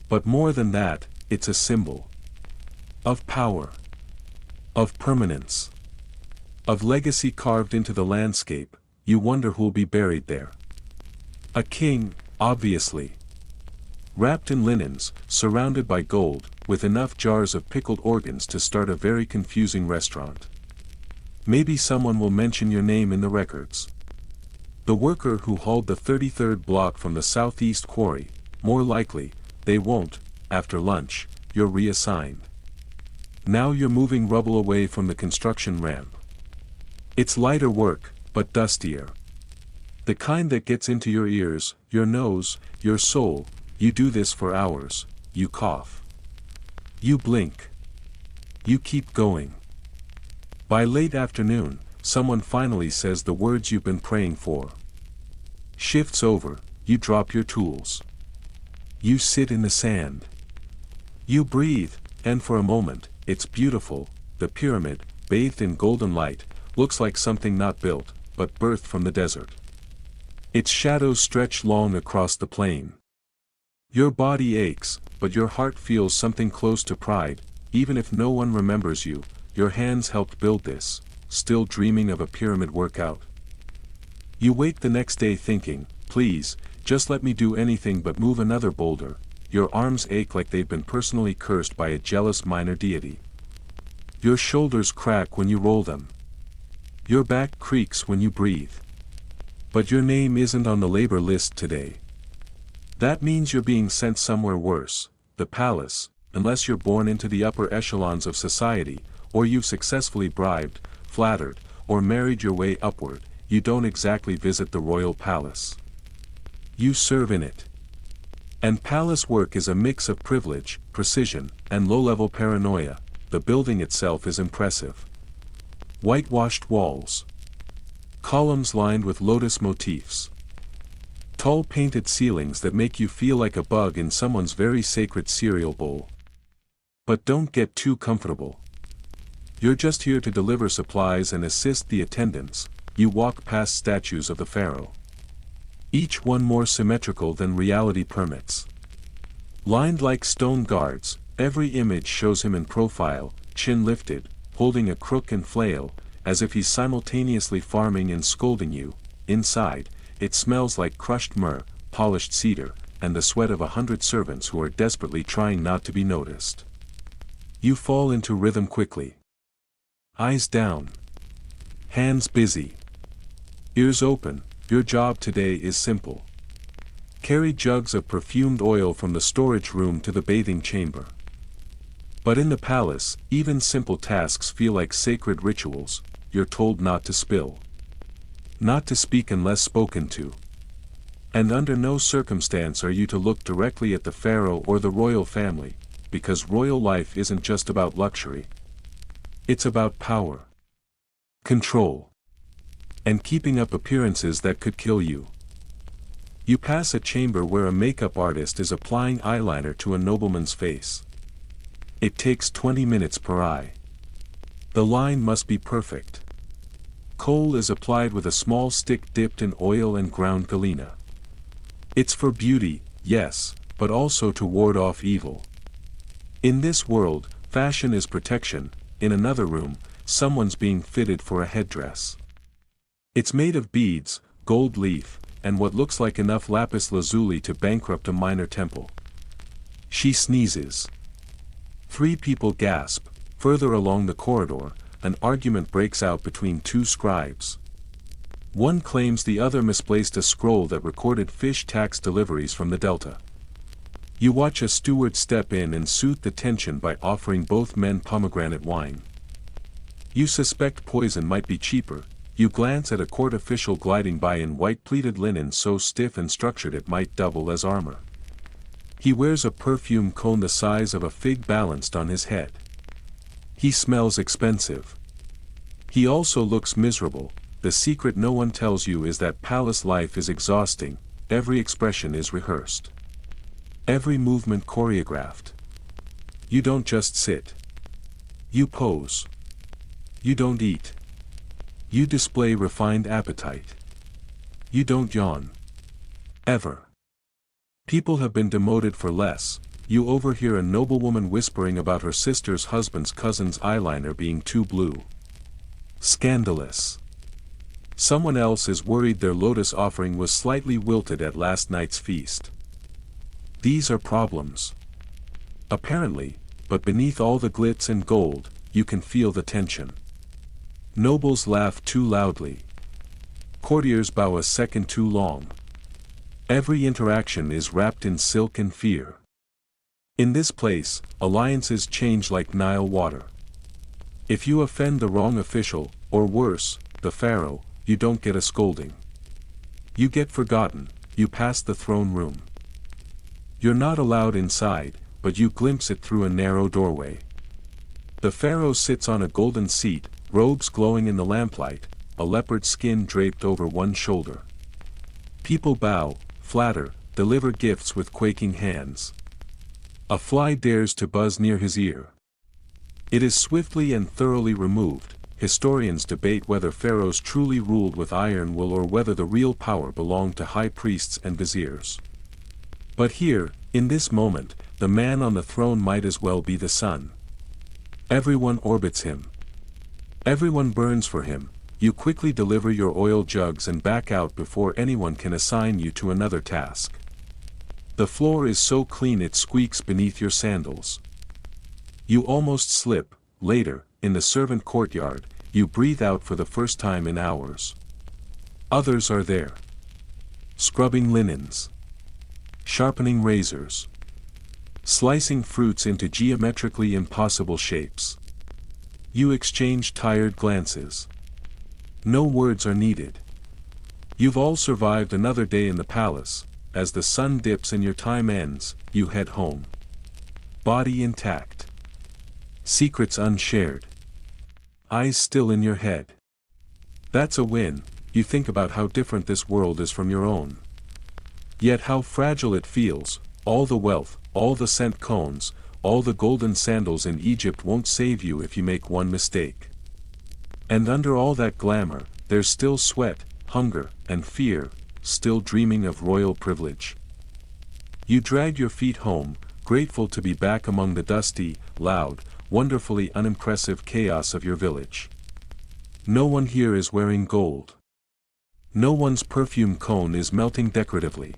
But more than that, it's a symbol. Of power. Of permanence. Of legacy carved into the landscape. You wonder who'll be buried there. A king, obviously. Wrapped in linens, surrounded by gold, with enough jars of pickled organs to start a very confusing restaurant. Maybe someone will mention your name in the records. The worker who hauled the 33rd block from the southeast quarry, more likely, they won't, after lunch, you're reassigned. Now you're moving rubble away from the construction ramp. It's lighter work, but dustier. The kind that gets into your ears, your nose, your soul. You do this for hours, you cough. You blink. You keep going. By late afternoon, someone finally says the words you've been praying for. Shift's over, you drop your tools. You sit in the sand. You breathe, and for a moment, it's beautiful. The pyramid, bathed in golden light, looks like something not built, but birthed from the desert. Its shadows stretch long across the plain. Your body aches, but your heart feels something close to pride. Even if no one remembers you, your hands helped build this, still dreaming of a pyramid workout. You wake the next day thinking, please, just let me do anything but move another boulder. Your arms ache like they've been personally cursed by a jealous minor deity. Your shoulders crack when you roll them. Your back creaks when you breathe. But your name isn't on the labor list today. That means you're being sent somewhere worse, the palace, unless you're born into the upper echelons of society, or you've successfully bribed, flattered, or married your way upward. You don't exactly visit the royal palace. You serve in it. And palace work is a mix of privilege, precision, and low-level paranoia. The building itself is impressive. Whitewashed walls. Columns lined with lotus motifs. Tall painted ceilings that make you feel like a bug in someone's very sacred cereal bowl. But don't get too comfortable. You're just here to deliver supplies and assist the attendants. You walk past statues of the Pharaoh. Each one more symmetrical than reality permits. Lined like stone guards, every image shows him in profile, chin lifted, holding a crook and flail, as if he's simultaneously farming and scolding you. Inside, it smells like crushed myrrh, polished cedar, and the sweat of 100 servants who are desperately trying not to be noticed. You fall into rhythm quickly. Eyes down. Hands busy. Ears open. Your job today is simple. Carry jugs of perfumed oil from the storage room to the bathing chamber. But in the palace, even simple tasks feel like sacred rituals. You're told not to spill. Not to speak unless spoken to. And under no circumstance are you to look directly at the pharaoh or the royal family, because royal life isn't just about luxury. It's about power. Control. And keeping up appearances that could kill you. You pass a chamber where a makeup artist is applying eyeliner to a nobleman's face. It takes 20 minutes per eye. The line must be perfect. Kohl is applied with a small stick dipped in oil and ground galena. It's for beauty, yes, but also to ward off evil. In this world, fashion is protection. In another room, someone's being fitted for a headdress. It's made of beads, gold leaf, and what looks like enough lapis lazuli to bankrupt a minor temple. She sneezes. 3 people gasp. Further along the corridor, an argument breaks out between 2 scribes. One claims the other misplaced a scroll that recorded fish tax deliveries from the Delta. You watch a steward step in and soothe the tension by offering both men pomegranate wine. You suspect poison might be cheaper. You glance at a court official gliding by in white pleated linen so stiff and structured it might double as armor. He wears a perfume cone the size of a fig balanced on his head. He smells expensive. He also looks miserable. The secret no one tells you is that palace life is exhausting. Every expression is rehearsed. Every movement choreographed. You don't just sit. You pose. You don't eat. You display refined appetite. You don't yawn. Ever. People have been demoted for less. You overhear a noblewoman whispering about her sister's husband's cousin's eyeliner being too blue. Scandalous. Someone else is worried their lotus offering was slightly wilted at last night's feast. These are problems. Apparently, but beneath all the glitz and gold, you can feel the tension. Nobles laugh too loudly. Courtiers bow a second too long. Every interaction is wrapped in silk and fear. In this place, alliances change like Nile water. If you offend the wrong official, or worse, the Pharaoh, you don't get a scolding. You get forgotten, you pass the throne room. You're not allowed inside, but you glimpse it through a narrow doorway. The Pharaoh sits on a golden seat, robes glowing in the lamplight, a leopard skin draped over one shoulder. People bow, flatter, deliver gifts with quaking hands. A fly dares to buzz near his ear. It is swiftly and thoroughly removed. Historians debate whether pharaohs truly ruled with iron will or whether the real power belonged to high priests and viziers. But here, in this moment, the man on the throne might as well be the sun. Everyone orbits him. Everyone burns for him. You quickly deliver your oil jugs and back out before anyone can assign you to another task. The floor is so clean it squeaks beneath your sandals. You almost slip. Later, in the servant courtyard, you breathe out for the first time in hours. Others are there. Scrubbing linens. Sharpening razors. Slicing fruits into geometrically impossible shapes. You exchange tired glances. No words are needed. You've all survived another day in the palace. As the sun dips and your time ends, you head home. Body intact. Secrets unshared. Eyes still in your head. That's a win. You think about how different this world is from your own. Yet how fragile it feels. All the wealth, all the scent cones, all the golden sandals in Egypt won't save you if you make one mistake. And under all that glamour, there's still sweat, hunger, and fear, still dreaming of royal privilege. You drag your feet home, grateful to be back among the dusty, loud, wonderfully unimpressive chaos of your village. No one here is wearing gold. No one's perfume cone is melting decoratively.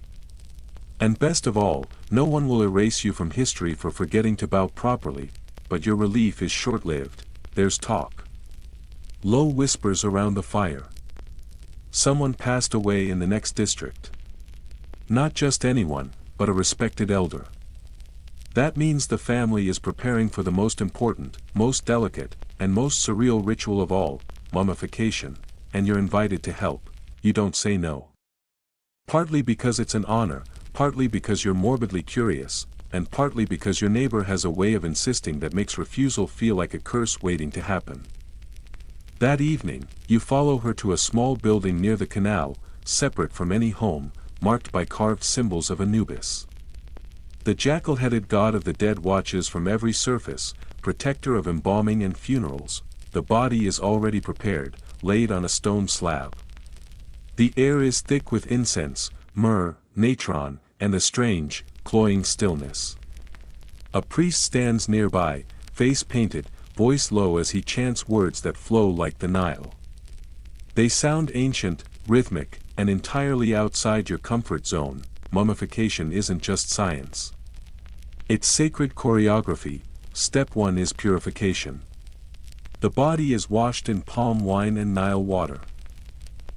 And best of all, no one will erase you from history for forgetting to bow properly, but your relief is short-lived. There's talk. Low whispers around the fire. Someone passed away in the next district. Not just anyone, but a respected elder. That means the family is preparing for the most important, most delicate, and most surreal ritual of all, mummification, and you're invited to help. You don't say no. Partly because it's an honor, partly because you're morbidly curious, and partly because your neighbor has a way of insisting that makes refusal feel like a curse waiting to happen. That evening, you follow her to a small building near the canal, separate from any home, marked by carved symbols of Anubis. The jackal-headed god of the dead watches from every surface, protector of embalming and funerals. The body is already prepared, laid on a stone slab. The air is thick with incense, myrrh, natron, and a strange, cloying stillness. A priest stands nearby, face painted, voice low as he chants words that flow like the Nile. They sound ancient, rhythmic, and entirely outside your comfort zone. Mummification isn't just science. It's sacred choreography. Step 1 is purification. The body is washed in palm wine and Nile water.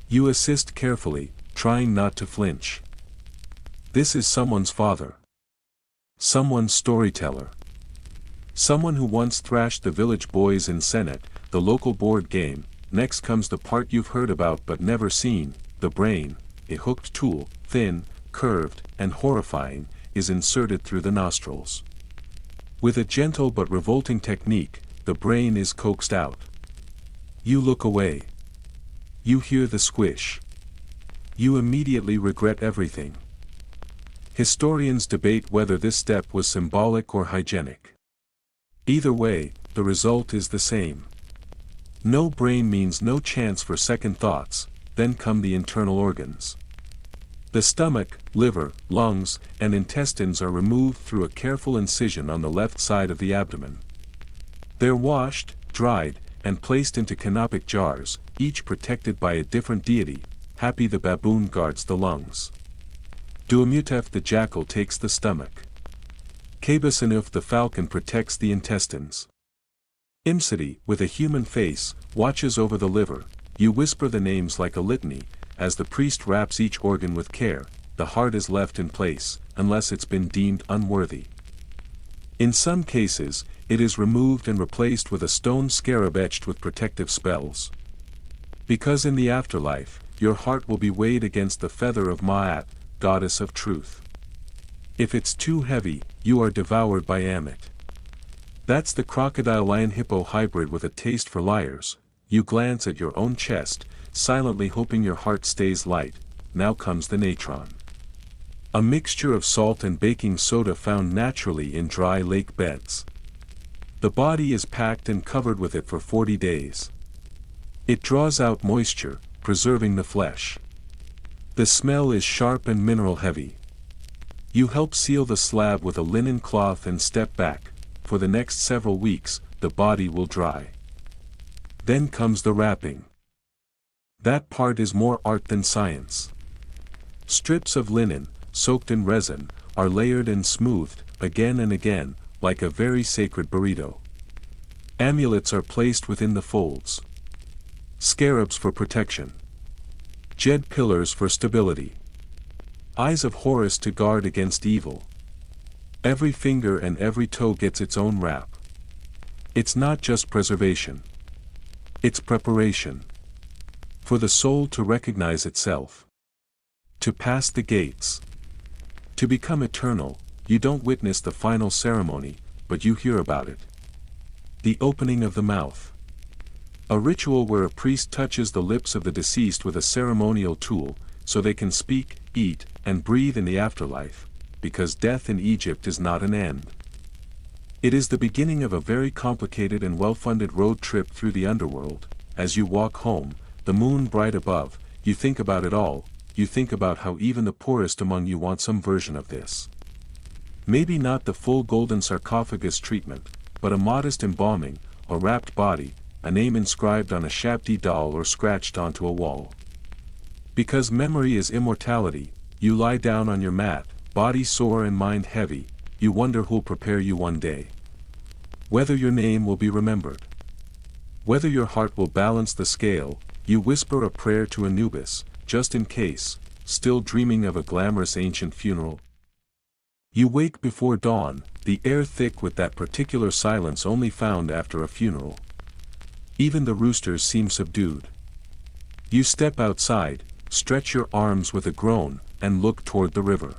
You assist carefully, trying not to flinch. This is someone's father. Someone's storyteller. Someone who once thrashed the village boys in Senate, the local board game. Next comes the part you've heard about but never seen. The brain, a hooked tool, thin, curved, and horrifying, is inserted through the nostrils. With a gentle but revolting technique, the brain is coaxed out. You look away. You hear the squish. You immediately regret everything. Historians debate whether this step was symbolic or hygienic. Either way, the result is the same. No brain means no chance for second thoughts. Then come the internal organs. The stomach, liver, lungs, and intestines are removed through a careful incision on the left side of the abdomen. They're washed, dried, and placed into canopic jars, each protected by a different deity. Happy the baboon guards the lungs. Duamutef the jackal takes the stomach. Kabasanuf the falcon protects the intestines. Imsidi, with a human face, watches over the liver. You whisper the names like a litany, as the priest wraps each organ with care, the heart is left in place, unless it's been deemed unworthy. In some cases, it is removed and replaced with a stone scarab etched with protective spells. Because in the afterlife, your heart will be weighed against the feather of Ma'at, goddess of truth. If it's too heavy, you are devoured by Amit. That's the crocodile-lion-hippo hybrid with a taste for liars. You glance at your own chest, silently hoping your heart stays light. Now comes the natron. A mixture of salt and baking soda found naturally in dry lake beds. The body is packed and covered with it for 40 days. It draws out moisture, preserving the flesh. The smell is sharp and mineral heavy. You help seal the slab with a linen cloth and step back. For the next several weeks, the body will dry. Then comes the wrapping. That part is more art than science. Strips of linen, soaked in resin, are layered and smoothed, again and again, like a very sacred burrito. Amulets are placed within the folds. Scarabs for protection. Jed pillars for stability. Eyes of Horus to guard against evil. Every finger and every toe gets its own wrap. It's not just preservation. It's preparation. For the soul to recognize itself. To pass the gates. To become eternal, you don't witness the final ceremony, but you hear about it. The opening of the mouth. A ritual where a priest touches the lips of the deceased with a ceremonial tool, so they can speak, eat, and breathe in the afterlife. Because death in Egypt is not an end. It is the beginning of a very complicated and well-funded road trip through the underworld. As you walk home, the moon bright above, you think about it all. You think about how even the poorest among you want some version of this. Maybe not the full golden sarcophagus treatment, but a modest embalming, a wrapped body, a name inscribed on a Shabti doll or scratched onto a wall. Because memory is immortality, you lie down on your mat, body sore and mind heavy, you wonder who'll prepare you one day. Whether your name will be remembered. Whether your heart will balance the scale, you whisper a prayer to Anubis, just in case, still dreaming of a glamorous ancient funeral. You wake before dawn, the air thick with that particular silence only found after a funeral. Even the roosters seem subdued. You step outside, stretch your arms with a groan, and look toward the river.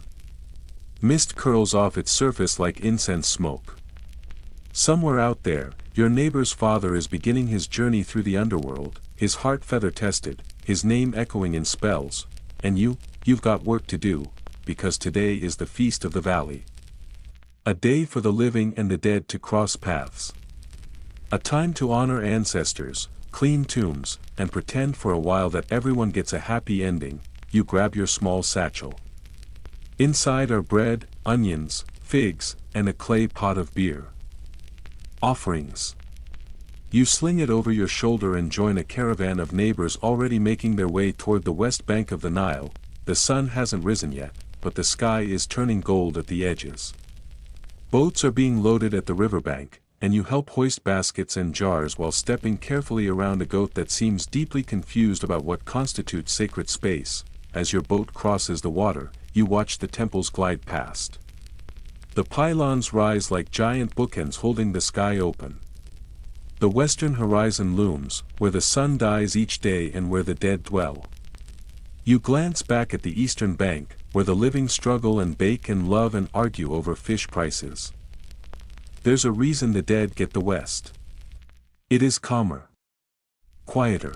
Mist curls off its surface like incense smoke. Somewhere out there, your neighbor's father is beginning his journey through the underworld, his heart feather-tested, his name echoing in spells, and you've got work to do, because today is the Feast of the Valley. A day for the living and the dead to cross paths. A time to honor ancestors, clean tombs, and pretend for a while that everyone gets a happy ending. You grab your small satchel. Inside are bread, onions, figs, and a clay pot of beer. Offerings. You sling it over your shoulder and join a caravan of neighbors already making their way toward the west bank of the Nile. The sun hasn't risen yet, but the sky is turning gold at the edges. Boats are being loaded at the riverbank, and you help hoist baskets and jars while stepping carefully around a goat that seems deeply confused about what constitutes sacred space. As your boat crosses the water, you watch the temples glide past. The pylons rise like giant bookends holding the sky open. The western horizon looms, where the sun dies each day and where the dead dwell. You glance back at the eastern bank, where the living struggle and bake and love and argue over fish prices. There's a reason the dead get the west. It is calmer. Quieter.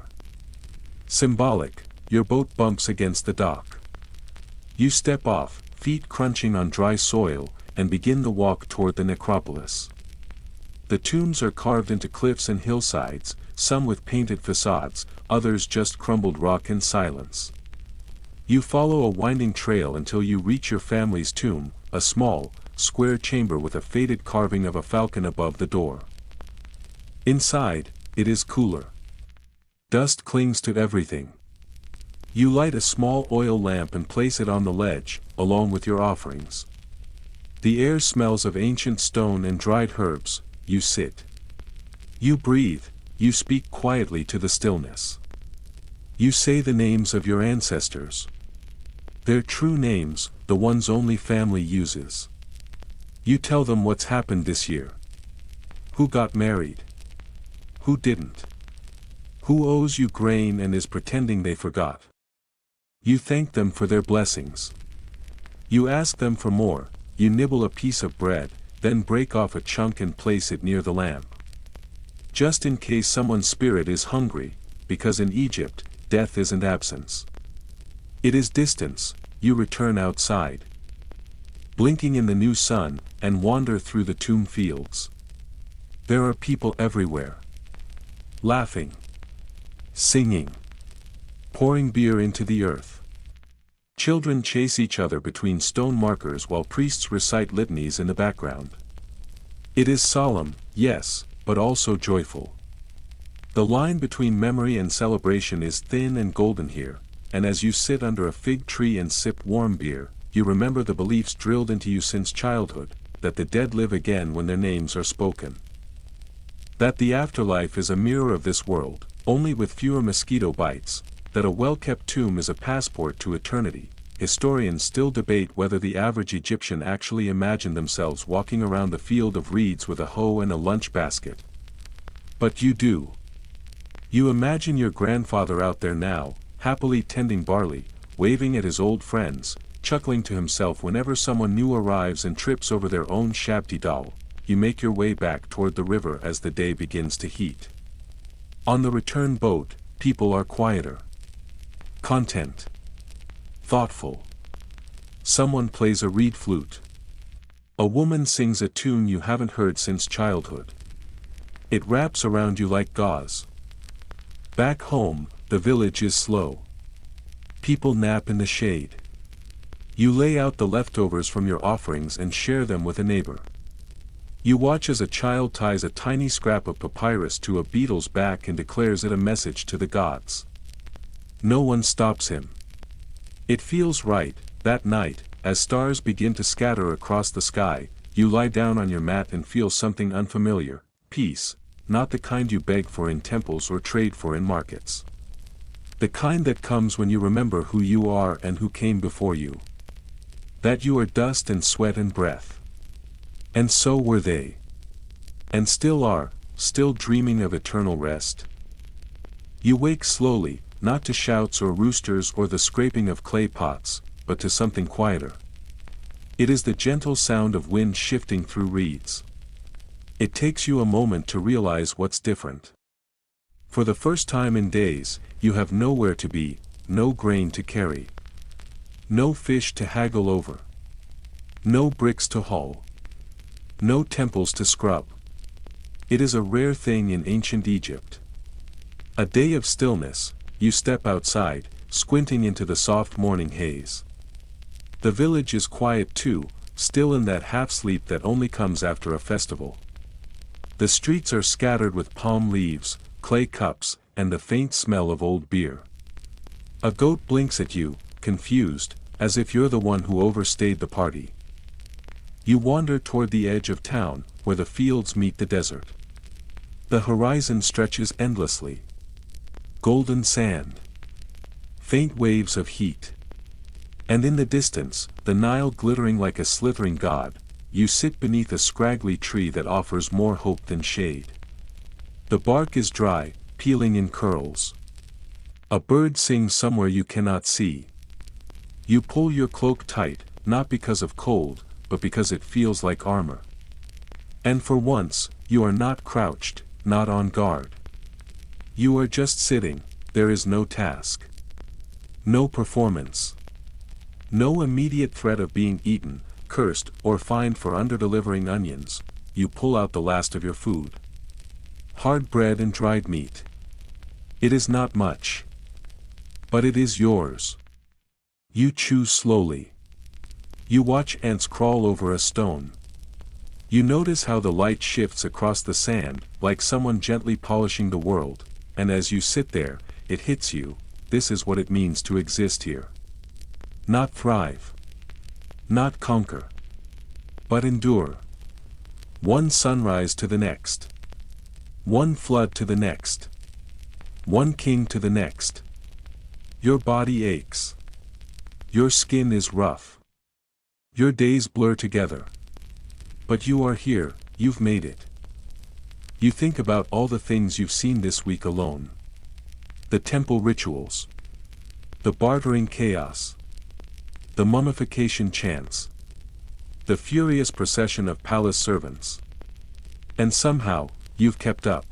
Symbolic. Your boat bumps against the dock. You step off, feet crunching on dry soil, and begin the walk toward the necropolis. The tombs are carved into cliffs and hillsides, some with painted facades, others just crumbled rock and silence. You follow a winding trail until you reach your family's tomb, a small, square chamber with a faded carving of a falcon above the door. Inside, it is cooler. Dust clings to everything. You light a small oil lamp and place it on the ledge, along with your offerings. The air smells of ancient stone and dried herbs. You sit. You breathe, you speak quietly to the stillness. You say the names of your ancestors. Their true names, the ones only family uses. You tell them what's happened this year. Who got married? Who didn't? Who owes you grain and is pretending they forgot? You thank them for their blessings. You ask them for more, you nibble a piece of bread, then break off a chunk and place it near the lamp. Just in case someone's spirit is hungry, because in Egypt, death isn't absence. It is distance. You return outside, blinking in the new sun, and wander through the tomb fields. There are people everywhere. Laughing. Singing. Pouring beer into the earth. Children chase each other between stone markers while priests recite litanies in the background. It is solemn, yes, but also joyful. The line between memory and celebration is thin and golden here, and as you sit under a fig tree and sip warm beer, you remember the beliefs drilled into you since childhood, that the dead live again when their names are spoken. That the afterlife is a mirror of this world, only with fewer mosquito bites, that a well-kept tomb is a passport to eternity. Historians still debate whether the average Egyptian actually imagined themselves walking around the field of reeds with a hoe and a lunch basket. But you do. You imagine your grandfather out there now, happily tending barley, waving at his old friends, chuckling to himself whenever someone new arrives and trips over their own shabty doll. You make your way back toward the river as the day begins to heat. On the return boat, people are quieter. Content. Thoughtful. Someone plays a reed flute. A woman sings a tune you haven't heard since childhood. It wraps around you like gauze. Back home, the village is slow. People nap in the shade. You lay out the leftovers from your offerings and share them with a neighbor. You watch as a child ties a tiny scrap of papyrus to a beetle's back and declares it a message to the gods. No one stops him. It feels right. That night, as stars begin to scatter across the sky, you lie down on your mat and feel something unfamiliar, peace, not the kind you beg for in temples or trade for in markets. The kind that comes when you remember who you are and who came before you. That you are dust and sweat and breath. And so were they. And still are, still dreaming of eternal rest. You wake slowly, not to shouts or roosters or the scraping of clay pots, but to something quieter. It is the gentle sound of wind shifting through reeds. It takes you a moment to realize what's different. For the first time in days, you have nowhere to be, no grain to carry. No fish to haggle over. No bricks to haul. No temples to scrub. It is a rare thing in ancient Egypt. A day of stillness, you step outside, squinting into the soft morning haze. The village is quiet too, still in that half-sleep that only comes after a festival. The streets are scattered with palm leaves, clay cups, and the faint smell of old beer. A goat blinks at you, confused, as if you're the one who overstayed the party. You wander toward the edge of town, where the fields meet the desert. The horizon stretches endlessly. Golden sand. Faint waves of heat. And in the distance, the Nile glittering like a slithering god. You sit beneath a scraggly tree that offers more hope than shade. The bark is dry, peeling in curls. A bird sings somewhere you cannot see. You pull your cloak tight, not because of cold, but because it feels like armor. And for once, you are not crouched, not on guard. You are just sitting, there is no task. No performance. No immediate threat of being eaten, cursed, or fined for under-delivering onions. You pull out the last of your food. Hard bread and dried meat. It is not much. But it is yours. You chew slowly. You watch ants crawl over a stone. You notice how the light shifts across the sand, like someone gently polishing the world, and as you sit there, it hits you, this is what it means to exist here. Not thrive. Not conquer. But endure. One sunrise to the next. One flood to the next. One king to the next. Your body aches. Your skin is rough. Your days blur together. But you are here, you've made it. You think about all the things you've seen this week alone. The temple rituals. The bartering chaos. The mummification chants. The furious procession of palace servants. And somehow, you've kept up.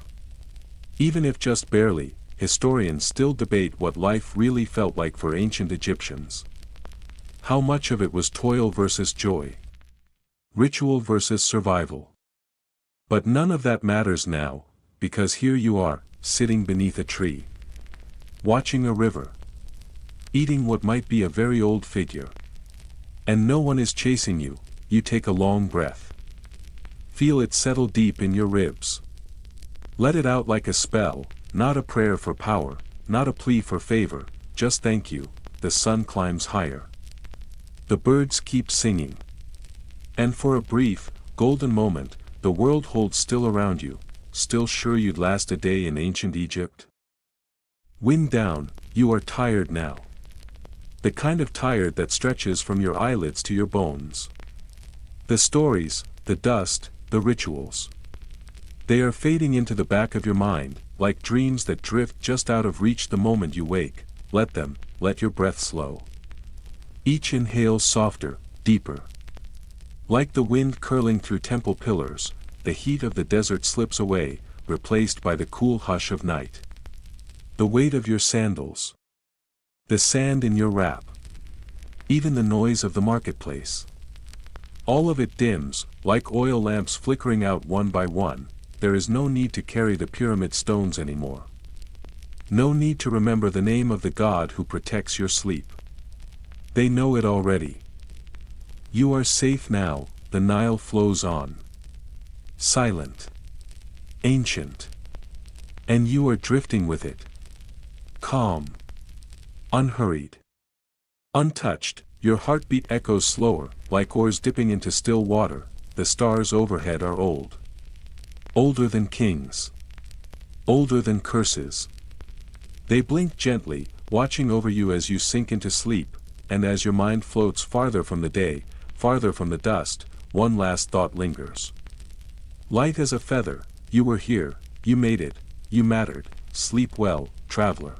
Even if just barely, historians still debate what life really felt like for ancient Egyptians. How much of it was toil versus joy? Ritual versus survival? But none of that matters now, because here you are, sitting beneath a tree. Watching a river. Eating what might be a very old figure. And no one is chasing you, you take a long breath. Feel it settle deep in your ribs. Let it out like a spell, not a prayer for power, not a plea for favor, just thank you. The sun climbs higher. The birds keep singing. And for a brief, golden moment, the world holds still around you, still sure you'd last a day in ancient Egypt. Wind down, you are tired now. The kind of tired that stretches from your eyelids to your bones. The stories, the dust, the rituals. They are fading into the back of your mind, like dreams that drift just out of reach the moment you wake. Let them, let your breath slow. Each inhale softer, deeper. Like the wind curling through temple pillars, the heat of the desert slips away, replaced by the cool hush of night. The weight of your sandals. The sand in your wrap. Even the noise of the marketplace. All of it dims, like oil lamps flickering out one by one. There is no need to carry the pyramid stones anymore. No need to remember the name of the God who protects your sleep. They know it already. You are safe now, the Nile flows on. Silent. Ancient. And you are drifting with it. Calm. Unhurried. Untouched, your heartbeat echoes slower, like oars dipping into still water. The stars overhead are old. Older than kings. Older than curses. They blink gently, watching over you as you sink into sleep, and as your mind floats farther from the day, farther from the dust, one last thought lingers. Light as a feather, you were here, you made it, you mattered. Sleep well, traveler.